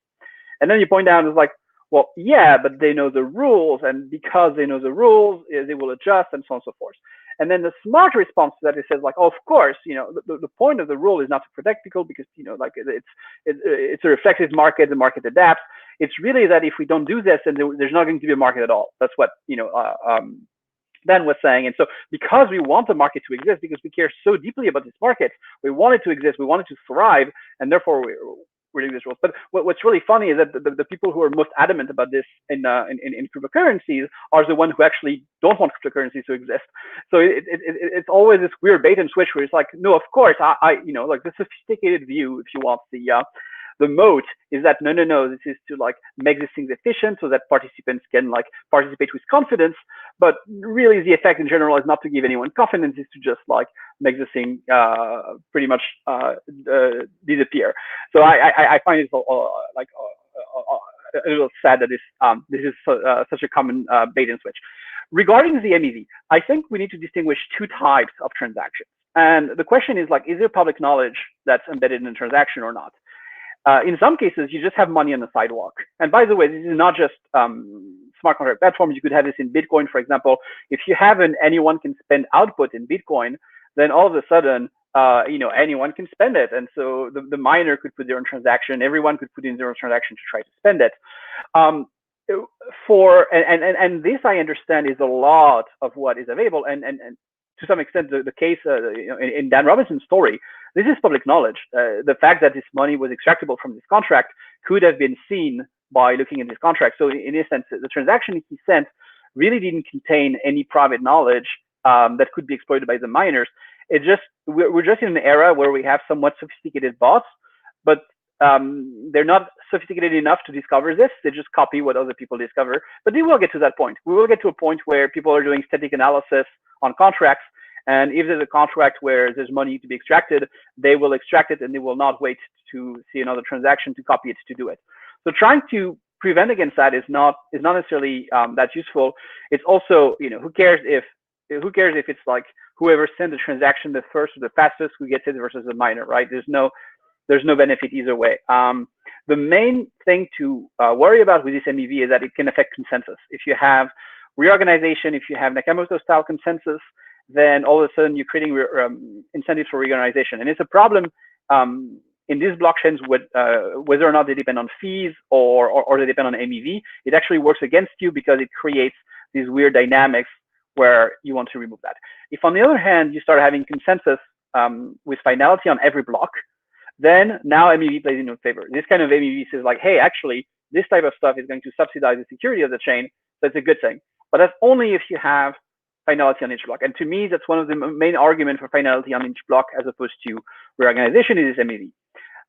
And then you point out, it's like, well, yeah, but they know the rules, and because they know the rules, they will adjust and so on and so forth. And then the smart response to that is says like, oh, of course, the point of the rule is not to protect people because, like it's a reflexive market, the market adapts. It's really that if we don't do this, then there's not going to be a market at all. That's what, Dan was saying. And so because we want the market to exist, because we care so deeply about this market, we want it to exist, we want it to thrive, and therefore we're doing these rules. But what's really funny is that the people who are most adamant about this in cryptocurrencies are the ones who actually don't want cryptocurrencies to exist. So it's always this weird bait and switch where it's like, no, of course, like the sophisticated view, if you want, the moat is that no, this is to like make these things efficient so that participants can like participate with confidence. But really the effect in general is not to give anyone confidence, is to just like make the thing pretty much disappear. So I find it like a little sad that this is such a common bait and switch. Regarding the MEV, I think we need to distinguish two types of transactions. And the question is like, is there public knowledge that's embedded in a transaction or not? In some cases, you just have money on the sidewalk. And by the way, this is not just smart contract platforms. You could have this in Bitcoin, for example. If you have an anyone can spend output in Bitcoin, then all of a sudden, anyone can spend it. And so the miner could put their own transaction. Everyone could put in their own transaction to try to spend it. And this, I understand, is a lot of what is available. And to some extent, the case in Dan Robinson's story, this is public knowledge. The fact that this money was extractable from this contract could have been seen by looking at this contract. So in a sense, the transaction he sent really didn't contain any private knowledge that could be exploited by the miners. We're just in an era where we have somewhat sophisticated bots, but they're not sophisticated enough to discover this. They just copy what other people discover. But they will get to that point. We will get to a point where people are doing static analysis on contracts. And if there's a contract where there's money to be extracted, they will extract it and they will not wait to see another transaction to copy it to do it. So trying to prevent against that is not necessarily that useful. It's also, who cares if it's like whoever sent the transaction the first or the fastest who gets it versus the miner, right? There's no benefit either way. The main thing to worry about with this MEV is that it can affect consensus. If you have reorganization, if you have Nakamoto-style consensus, then all of a sudden you're creating incentives for reorganization. And it's a problem in these blockchains whether or not they depend on fees or they depend on MEV. It actually works against you because it creates these weird dynamics where you want to remove that. If on the other hand, you start having consensus with finality on every block, then now MEV plays in your favor. This kind of MEV says like, hey, actually, this type of stuff is going to subsidize the security of the chain. So it's a good thing. But that's only if you have finality on each block. And to me, that's one of the main arguments for finality on each block as opposed to reorganization is MEV.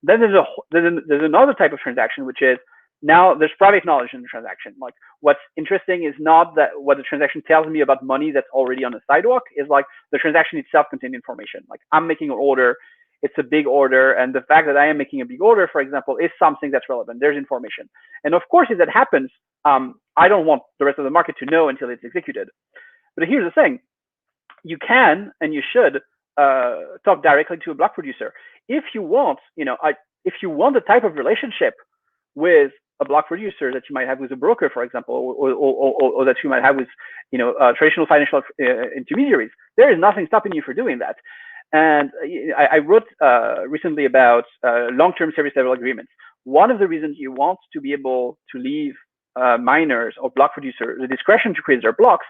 Then there's another type of transaction, which is now there's private knowledge in the transaction. Like what's interesting is not that what the transaction tells me about money that's already on the sidewalk, is like the transaction itself contains information. Like I'm making an order, it's a big order, and the fact that I am making a big order, for example, is something that's relevant. There's information. And of course, if that happens, I don't want the rest of the market to know until it's executed. But here's the thing, you can and you should talk directly to a block producer. If you want, if you want the type of relationship with a block producer that you might have with a broker, for example, or that you might have with, traditional financial intermediaries, there is nothing stopping you from doing that. And I wrote recently about long-term service level agreements. One of the reasons you want to be able to leave miners or block producers the discretion to create their blocks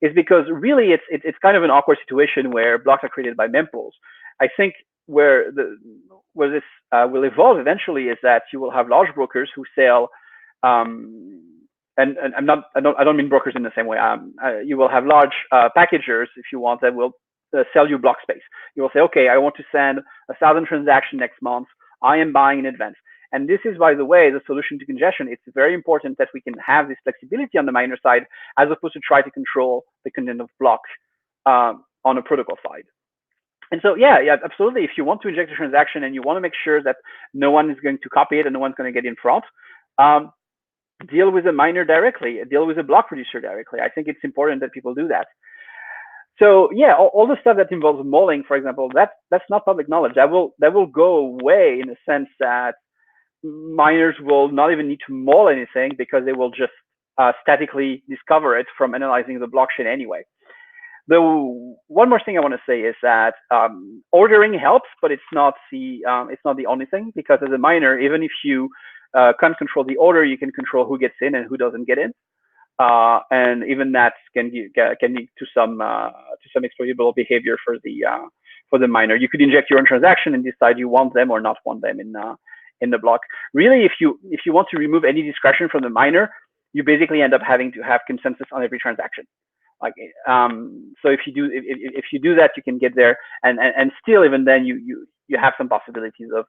is because really it's kind of an awkward situation where blocks are created by mempools. I think where this will evolve eventually is that you will have large brokers who sell, and I don't mean brokers in the same way. You will have large packagers, if you want, that will sell you block space. You will say, okay, I want to send 1,000 transactions next month. I am buying in advance. And this is, by the way, the solution to congestion. It's very important that we can have this flexibility on the miner side, as opposed to try to control the content of blocks on a protocol side. And so, yeah, absolutely. If you want to inject a transaction and you want to make sure that no one is going to copy it and no one's going to get in front, deal with the miner directly, deal with the block producer directly. I think it's important that people do that. So yeah, all the stuff that involves mulling, for example, that's not public knowledge. That will go away in the sense that miners will not even need to mull anything because they will just statically discover it from analyzing the blockchain anyway. Though one more thing I want to say is that ordering helps, but it's not the only thing, because as a miner, even if you can't control the order, you can control who gets in and who doesn't get in. And even that can lead to some exploitable behavior for the miner. You could inject your own transaction and decide you want them or not want them in the block. Really, if you want to remove any discretion from the miner, you basically end up having to have consensus on every transaction. Like, so if you do that, you can get there, and still even then you have some possibilities of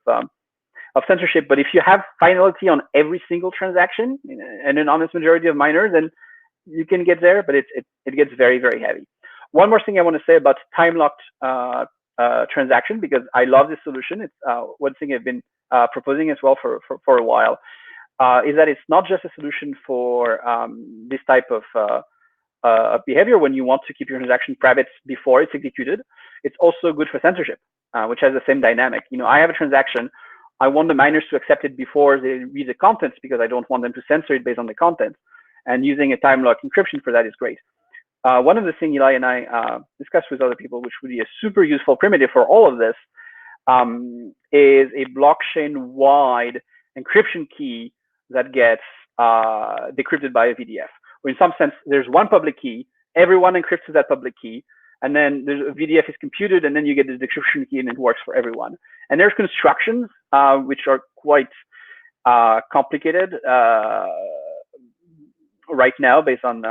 censorship. But if you have finality on every single transaction, and an honest majority of miners, then you can get there, but it gets very, very heavy. One more thing I want to say about time-locked transaction, because I love this solution. It's one thing I've been proposing as well for a while, is that it's not just a solution for this type of behavior when you want to keep your transaction private before it's executed. It's also good for censorship, which has the same dynamic. I have a transaction. I want the miners to accept it before they read the contents, because I don't want them to censor it based on the contents. And using a Timelock encryption for that is great. One of the things Eli and I discussed with other people, which would be a super useful primitive for all of this, is a blockchain-wide encryption key that gets decrypted by a VDF. Or in some sense, there's one public key, everyone encrypts that public key, and then there's a VDF is computed, and then you get the decryption key, and it works for everyone. And there's constructions which are quite complicated right now, based on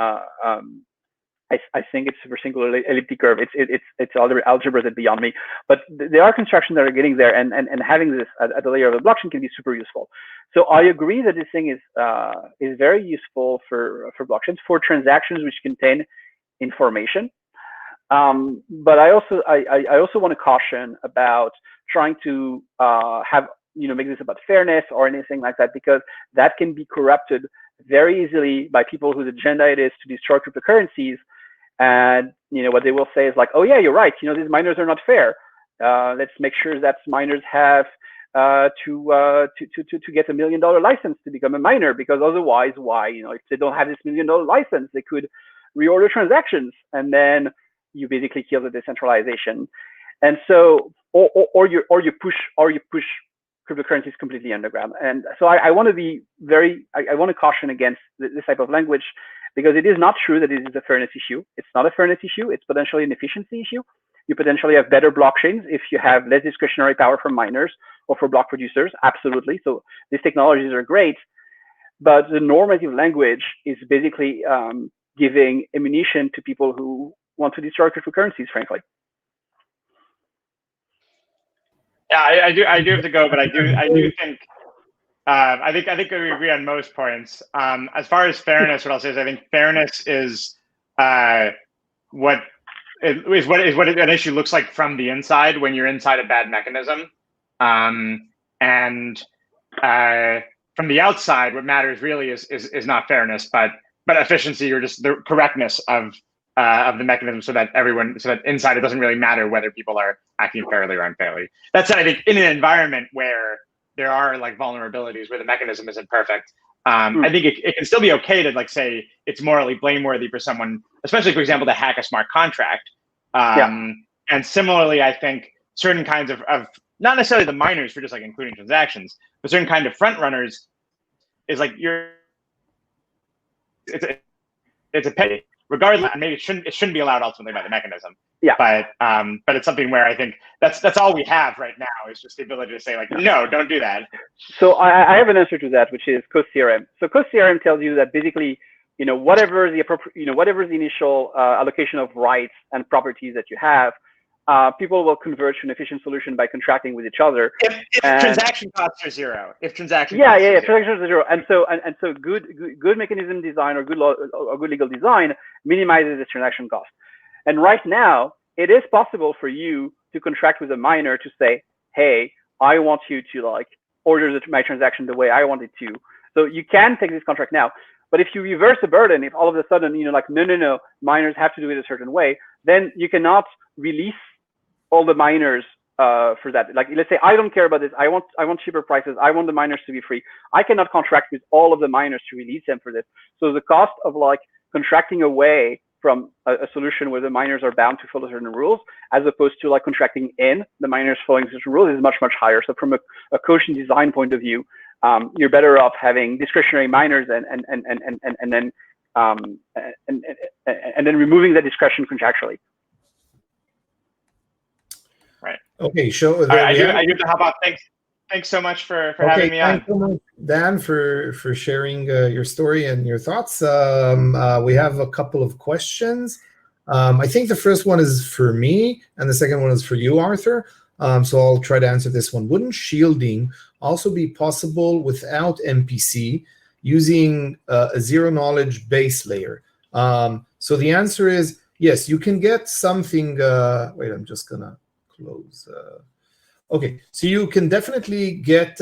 I think it's super singular elliptic curve. It's other algebras that beyond me, but there are constructions that are getting there, and having this at the layer of the blockchain can be super useful. So I agree that this thing is very useful for blockchains, for transactions which contain information. But I also want to caution about trying to make this about fairness or anything like that, because that can be corrupted very easily by people whose agenda it is to destroy cryptocurrencies. And what they will say is like, oh yeah, you're right, these miners are not fair. Let's make sure that miners have to get $1 million license to become a miner, because otherwise, why? If they don't have this $1 million license, they could reorder transactions, and then you basically kill the decentralization. And so, or you push cryptocurrencies completely underground. And so I want to be I want to caution against this type of language, because it is not true that it is a fairness issue. It's not a fairness issue. It's potentially an efficiency issue. You potentially have better blockchains if you have less discretionary power for miners or for block producers. Absolutely. So these technologies are great, but the normative language is basically giving ammunition to people who want to destroy cryptocurrencies, frankly. Yeah, I do have to go, but I do think I think we agree on most points. As far as fairness, what I'll say is I think fairness is what an issue looks like from the inside when you're inside a bad mechanism, and from the outside, what matters really is not fairness, but efficiency, or just the correctness of the mechanism, so that inside it doesn't really matter whether people are acting fairly or unfairly. That said, I think in an environment where there are like vulnerabilities, where the mechanism isn't perfect, I think it can still be okay to say it's morally blameworthy for someone, especially for example, to hack a smart contract. And similarly, I think certain kinds of not necessarily the miners for just including transactions, but certain kind of front runners is it's a pay. Regardless, maybe it shouldn't be allowed ultimately by the mechanism. Yeah. But it's something where I think that's all we have right now, is just the ability to say no, don't do that. So I have an answer to that, which is Coase theorem. So Coase theorem tells you that basically, whatever the initial allocation of rights and properties that you have, people will converge to an efficient solution by contracting with each other. If transaction costs are zero. If transaction transactions are zero. And so good mechanism design or good law or good legal design minimizes the transaction cost. And right now, it is possible for you to contract with a miner to say, hey, I want you to order my transaction the way I want it to. So you can take this contract now. But if you reverse the burden, if all of a sudden, no, miners have to do it a certain way, then you cannot release all the miners for that. Like, let's say I don't care about this. I want cheaper prices. I want the miners to be free. I cannot contract with all of the miners to release them for this. So the cost of like contracting away from a solution where the miners are bound to follow certain rules, as opposed to like contracting in the miners following certain rules, is much, much higher. So from a caution design point of view, you're better off having discretionary miners and then removing that discretion contractually. Right. Okay, so I do have to hop off. Thanks so much for having me on. Thanks so much, Dan, for sharing your story and your thoughts. We have a couple of questions. I think the first one is for me, and the second one is for you, Arthur. So I'll try to answer this one. Wouldn't shielding also be possible without MPC using a zero-knowledge base layer? So the answer is yes, you can get something. Wait, I'm just going to close. Okay, so you can definitely get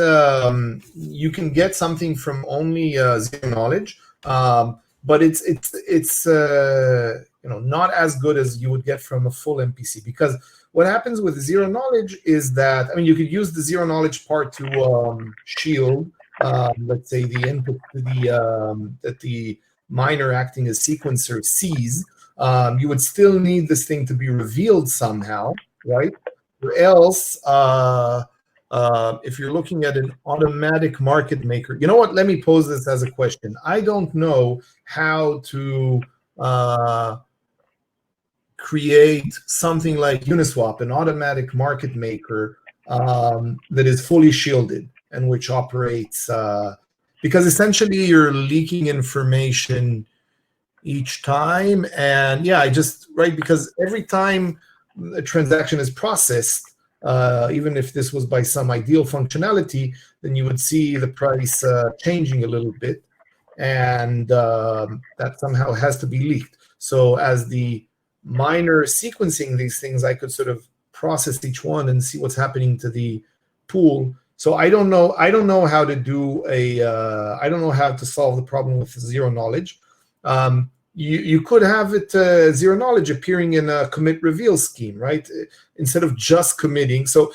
something from only zero knowledge, but it's not as good as you would get from a full MPC, because what happens with zero knowledge is that, I mean, you could use the zero knowledge part to shield, let's say, the input that the miner acting as sequencer sees. You would still need this thing to be revealed somehow, right? Or else, if you're looking at an automatic market maker, you know what? Let me pose this as a question. I don't know how to create something like Uniswap, an automatic market maker that is fully shielded and which operates, because essentially you're leaking information each time. And yeah, because every time a transaction is processed, even if this was by some ideal functionality, then you would see the price changing a little bit, and that somehow has to be leaked. So as the miner sequencing these things, I could sort of process each one and see what's happening to the pool. So I don't know how to do I don't know how to solve the problem with zero knowledge. You could have it zero knowledge appearing in a commit reveal scheme, right? Instead of just committing. So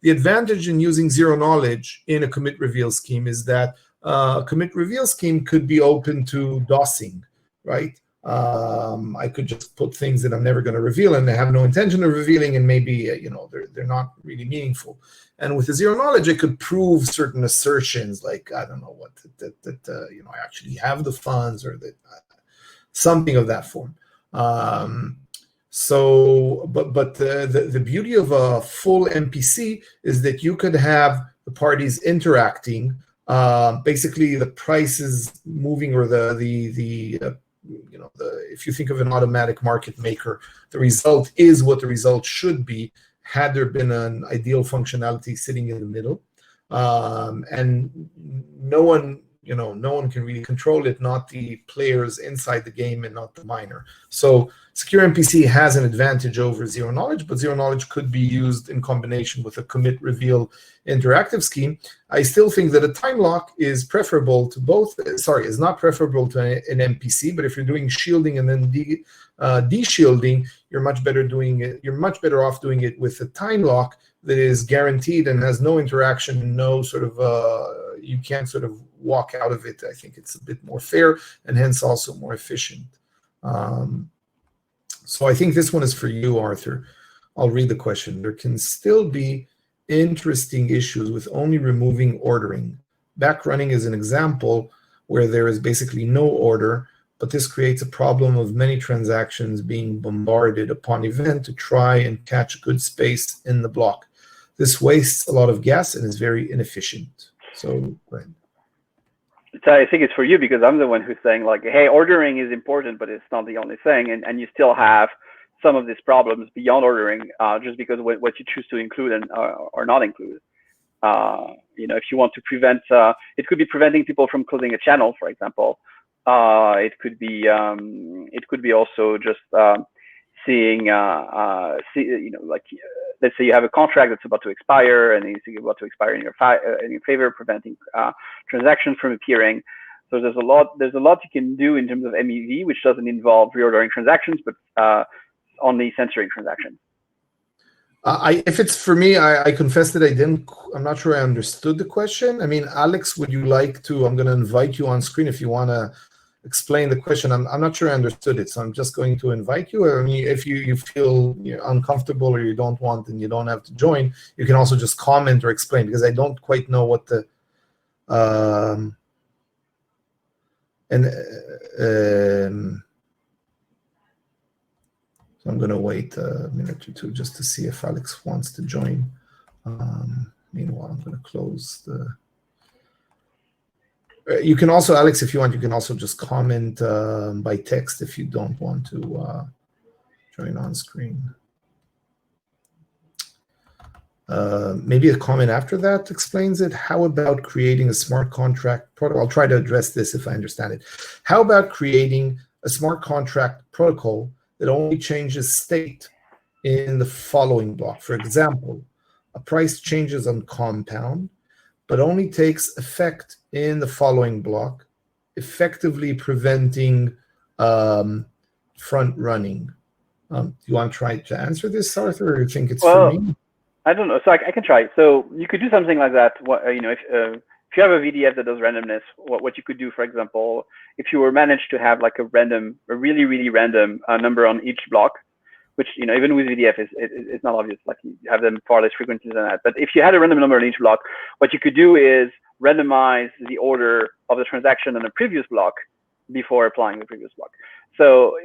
the advantage in using zero knowledge in a commit reveal scheme is that a commit reveal scheme could be open to DOSing, right? I could just put things that I'm never going to reveal and they have no intention of revealing, and maybe they're not really meaningful. And with the zero knowledge, it could prove certain assertions, like I don't know what that I actually have the funds, or that something of that form. But the beauty of a full MPC is that you could have the parties interacting. Basically, the price is moving, or if you think of an automatic market maker, the result is what the result should be had there been an ideal functionality sitting in the middle, and no one can really control it, not the players inside the game and not the miner. So secure MPC has an advantage over zero knowledge, but zero knowledge could be used in combination with a commit reveal interactive scheme. I still think that a time lock is preferable to both. Is not preferable to an MPC, but if you're doing shielding and then de-shielding, you're much better off doing it with a time lock that is guaranteed and has no interaction, no sort of you can't sort of walk out of it. I think it's a bit more fair and hence also more efficient. So I think this one is for you, Arthur. I'll read the question. There can still be interesting issues with only removing ordering. Backrunning is an example where there is basically no order, but this creates a problem of many transactions being bombarded upon event to try and catch good space in the block. This wastes a lot of gas and is very inefficient. So, go ahead. So I think it's for you, because I'm the one who's saying, like, hey, ordering is important, but it's not the only thing. And you still have some of these problems beyond ordering, just because what you choose to include and or not include. If you want to prevent, it could be preventing people from closing a channel, for example. It could be also just seeing, let's say you have a contract that's about to expire and it's about to expire in your favor, preventing transactions from appearing. So there's a lot you can do in terms of MEV, which doesn't involve reordering transactions, but only censoring transactions? If it's for me, I confess that I'm not sure I understood the question. I mean, Alex, would you like to? I'm going to invite you on screen if you want to explain the question. I'm not sure I understood it, so I'm just going to invite you. I mean, if you feel you're uncomfortable or you don't want, and you don't have to join, you can also just comment or explain, because I don't quite know what the so I'm going to wait a minute or two just to see if Alex wants to join. Meanwhile, I'm going to close the... You can also, Alex, if you want, you can also just comment by text if you don't want to join on screen. Maybe a comment after that explains it. How about creating a smart contract protocol? I'll try to address this if I understand it. How about creating a smart contract protocol that only changes state in the following block? For example, a price changes on compound, but only takes effect in the following block, effectively preventing front running. Do you want to try to answer this, Arthur, or you think it's for me? I don't know. So I can try. So you could do something like that. If you have a VDF that does randomness, what you could do, for example, if you were managed to have like a really, really random number on each block, which, even with VDF it's not obvious, like you have them far less frequently than that. But if you had a random number on each block, what you could do is randomize the order of the transaction on the previous block before applying the previous block. So,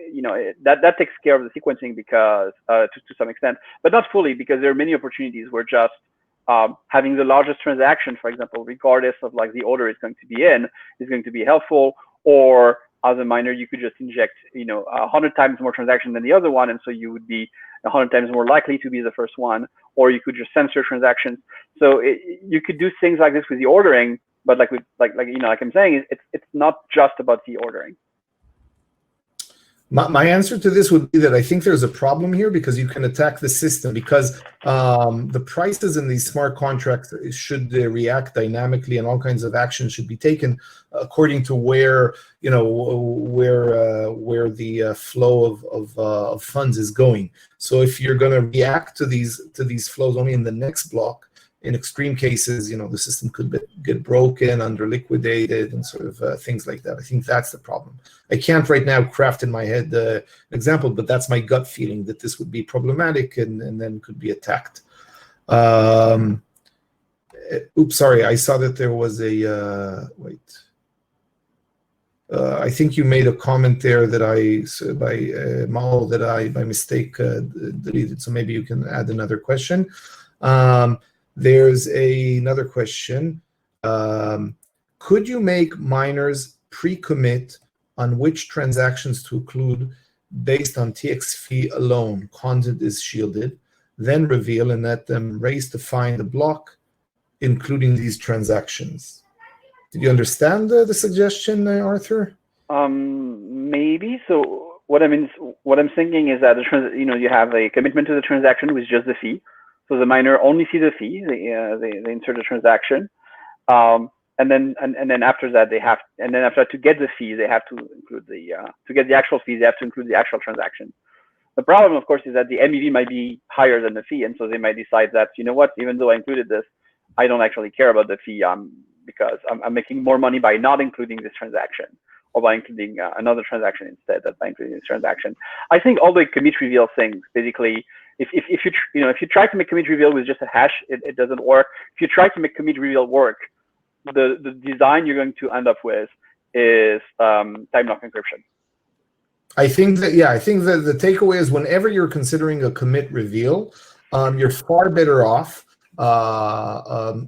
that takes care of the sequencing because to some extent, but not fully, because there are many opportunities where just having the largest transaction, for example, regardless of like the order it's going to be in, is going to be helpful. Or as a miner, you could just inject, 100 times more transaction than the other one, and so you would be 100 times more likely to be the first one. Or you could just censor transactions. So you could do things like this with the ordering, but like I'm saying, it's not just about the ordering. My answer to this would be that I think there's a problem here, because you can attack the system, because the prices in these smart contracts should react dynamically, and all kinds of actions should be taken according to where the flow of funds is going. So if you're going to react to these flows only in the next block, in extreme cases, the system could get broken, under liquidated, and sort of things like that. I think that's the problem. I can't right now craft in my head an example, but that's my gut feeling, that this would be problematic and then could be attacked. Oops, sorry. I saw that there was a wait. I think you made a comment there that Maul that I by mistake deleted. So maybe you can add another question. There's another question. Could you make miners pre-commit on which transactions to include based on TX fee alone? Content is shielded, then reveal and let them race to find the block, including these transactions. Did you understand the suggestion, Arthur? Maybe. So what I'm thinking is that you have a commitment to the transaction with just the fee. So the miner only sees the fee. They insert a transaction, and then after that to get the fee, they have to include to get the actual fee, they have to include the actual transaction. The problem, of course, is that the MEV might be higher than the fee, and so they might decide that, even though I included this, I don't actually care about the fee because I'm making more money by not including this transaction, or by including another transaction instead, by including this transaction. I think all the commit reveal things, basically, if you try to make commit reveal with just a hash, it doesn't work. If you try to make commit reveal work, the design you're going to end up with is Timelock encryption. I think that the takeaway is, whenever you're considering a commit reveal, you're far better off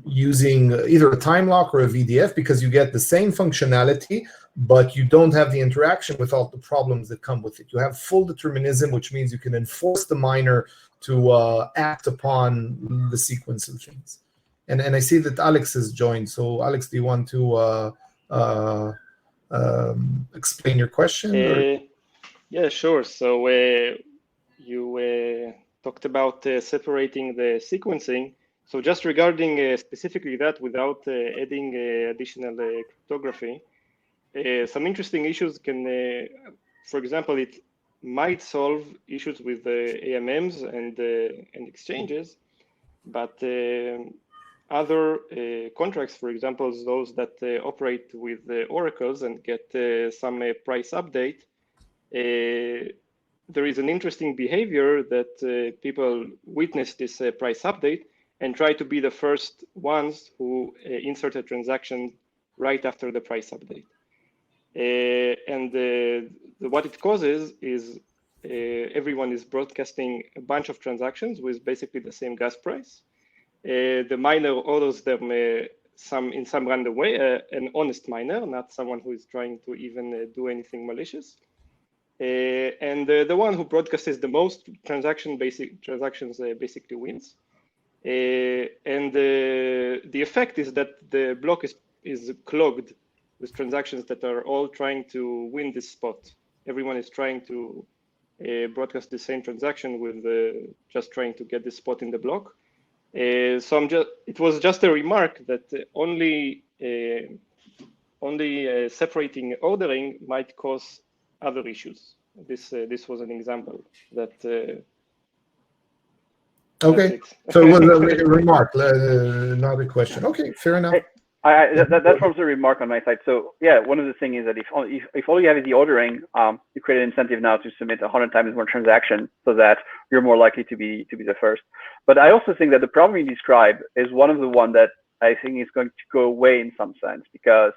using either a time lock or a VDF, because you get the same functionality, but you don't have the interaction with all the problems that come with it. You have full determinism, which means you can enforce the miner to act upon the sequence of things. And I see that Alex has joined. So Alex, do you want to explain your question? Yeah, sure. So you talked about separating the sequencing. So just regarding specifically that, without adding additional cryptography, some interesting issues can, for example, might solve issues with the AMMs and exchanges, but other contracts, for example, those that operate with oracles and get some price update, there is an interesting behavior that people witness this price update and try to be the first ones who insert a transaction right after the price update. What it causes is everyone is broadcasting a bunch of transactions with basically the same gas price. The miner orders them in some random way, an honest miner, not someone who is trying to even do anything malicious. And the one who broadcasts the most transactions basically wins. And the effect is that the block is clogged with transactions that are all trying to win this spot. Everyone is trying to broadcast the same transaction with just trying to get this spot in the block. It was just a remark that only separating ordering might cause other issues. This was an example that. Okay, so it was a remark, not a question. Okay, fair enough. That forms a remark on my side. So yeah, one of the things is that if all you have is the ordering, you create an incentive now to submit 100 times more transactions, so that you're more likely to be the first. But I also think that the problem you describe is one of the one that I think is going to go away in some sense, because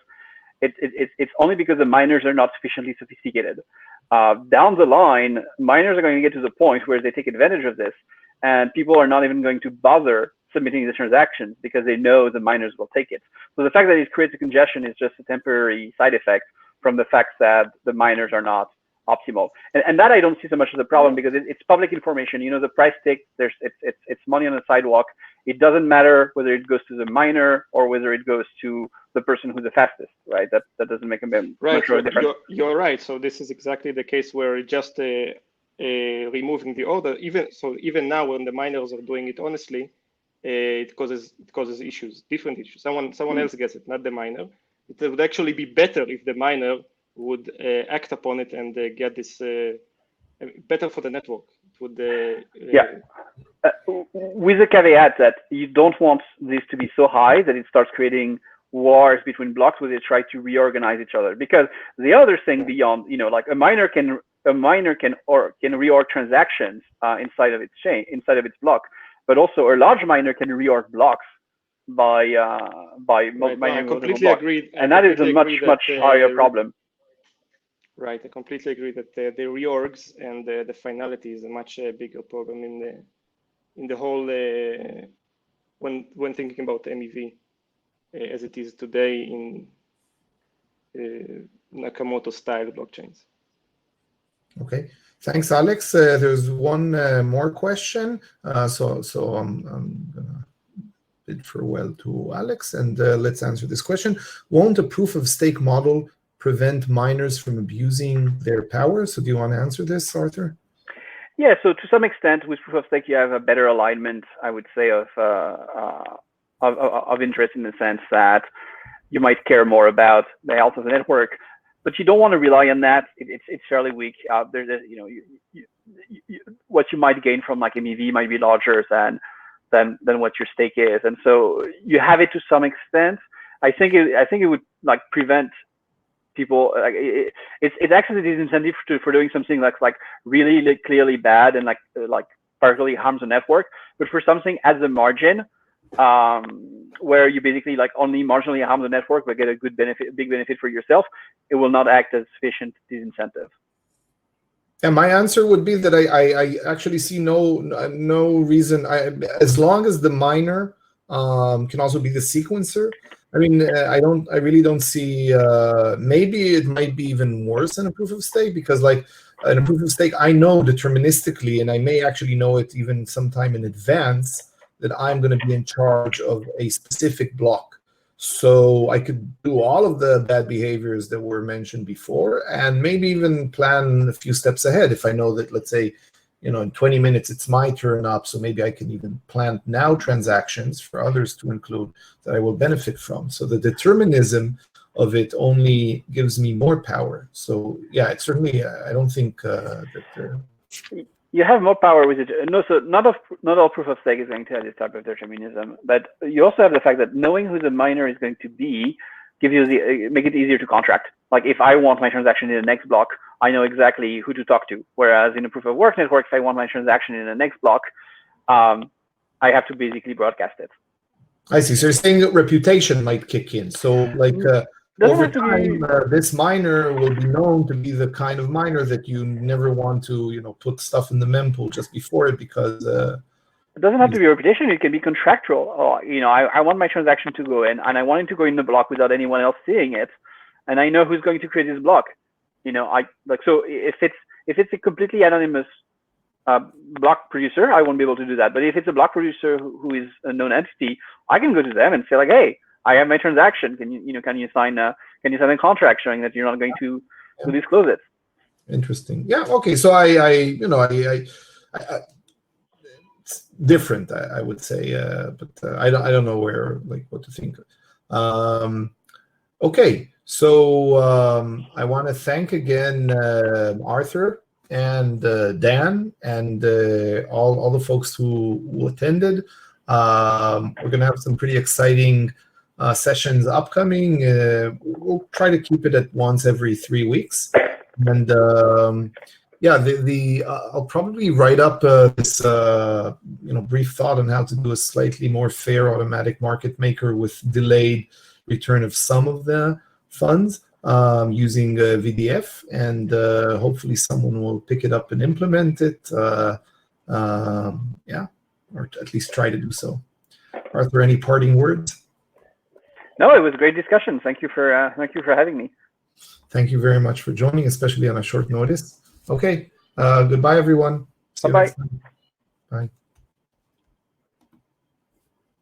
it's only because the miners are not sufficiently sophisticated. Down the line, miners are going to get to the point where they take advantage of this, and people are not even going to bother submitting the transactions because they know the miners will take it. So the fact that it creates a congestion is just a temporary side effect from the fact that the miners are not optimal. And that I don't see so much as a problem, because it's public information. You know, the price tick, it's money on the sidewalk. It doesn't matter whether it goes to the miner or whether it goes to the person who's the fastest, right? That doesn't make a much of a difference. You're right. So this is exactly the case where it just removing the order. Even now, when the miners are doing it honestly, it causes issues, different issues. Someone else gets it, not the miner. It would actually be better if the miner would act upon it and get this better for the network. It would with the caveat that you don't want this to be so high that it starts creating wars between blocks where they try to reorganize each other. Because the other thing beyond, like a miner can reorg transactions inside of its chain, inside of its block, but also a large miner can reorg blocks by mining. I completely agree, and that is a much higher problem. Right, I completely agree that the reorgs and the finality is a much bigger problem in the whole when thinking about MEV as it is today in Nakamoto style blockchains. Okay, thanks, Alex. There's one more question. So I'm gonna bid farewell to Alex, and let's answer this question. Won't a proof of stake model prevent miners from abusing their power? So do you want to answer this, Arthur? Yeah, so to some extent with proof of stake, you have a better alignment, I would say, of interest, in the sense that you might care more about the health of the network, but you don't want to rely on that. It's fairly weak. What you might gain from like MEV might be larger than what your stake is, and so you have it to some extent. I think it would like prevent people, like it's actually disincentive for doing something like really clearly bad and like partially harms the network. But for something at the margin, where you basically like only marginally harm the network but get a big benefit for yourself, it will not act as sufficient disincentive. And my answer would be that I actually see no reason, as long as the miner can also be the sequencer. I mean, I really don't see. Maybe it might be even worse than a proof of stake, because like in a proof of stake, I know deterministically, and I may actually know it even sometime in advance, that I'm going to be in charge of a specific block. So I could do all of the bad behaviors that were mentioned before, and maybe even plan a few steps ahead if I know that, let's say, in 20 minutes it's my turn up, so maybe I can even plan now transactions for others to include that I will benefit from. So the determinism of it only gives me more power. So yeah, it's certainly, I don't think that you have more power with it. No, so not all proof of stake is going to have this type of determinism, but you also have the fact that knowing who the miner is going to be gives you make it easier to contract. Like if I want my transaction in the next block, I know exactly who to talk to. Whereas in a proof of work network, if I want my transaction in the next block, I have to basically broadcast it. I see. So you're saying that reputation might kick in. So like over time, this miner will be known to be the kind of miner that you never want to, put stuff in the mempool just before it, because it doesn't have to be reputation. It can be contractual. Or, I want my transaction to go in, and I want it to go in the block without anyone else seeing it, and I know who's going to create this block. So if it's a completely anonymous block producer, I won't be able to do that. But if it's a block producer who is a known entity, I can go to them and say like, hey, I have my transaction. Can you sign a contract showing that you're not going to disclose it? Interesting. Yeah. Okay. So I it's different, I would say, but I don't know what to think. Okay. So I want to thank again Arthur and Dan and all the folks who attended. We're going to have some pretty exciting sessions upcoming. We'll try to keep it at once every 3 weeks. And I'll probably write up this brief thought on how to do a slightly more fair automatic market maker with delayed return of some of the funds using VDF, and hopefully someone will pick it up and implement it. Or at least try to do so. Arthur, any parting words? No, it was a great discussion. Thank you for having me. Thank you very much for joining, especially on a short notice. Okay, goodbye, everyone. See you next time. Bye.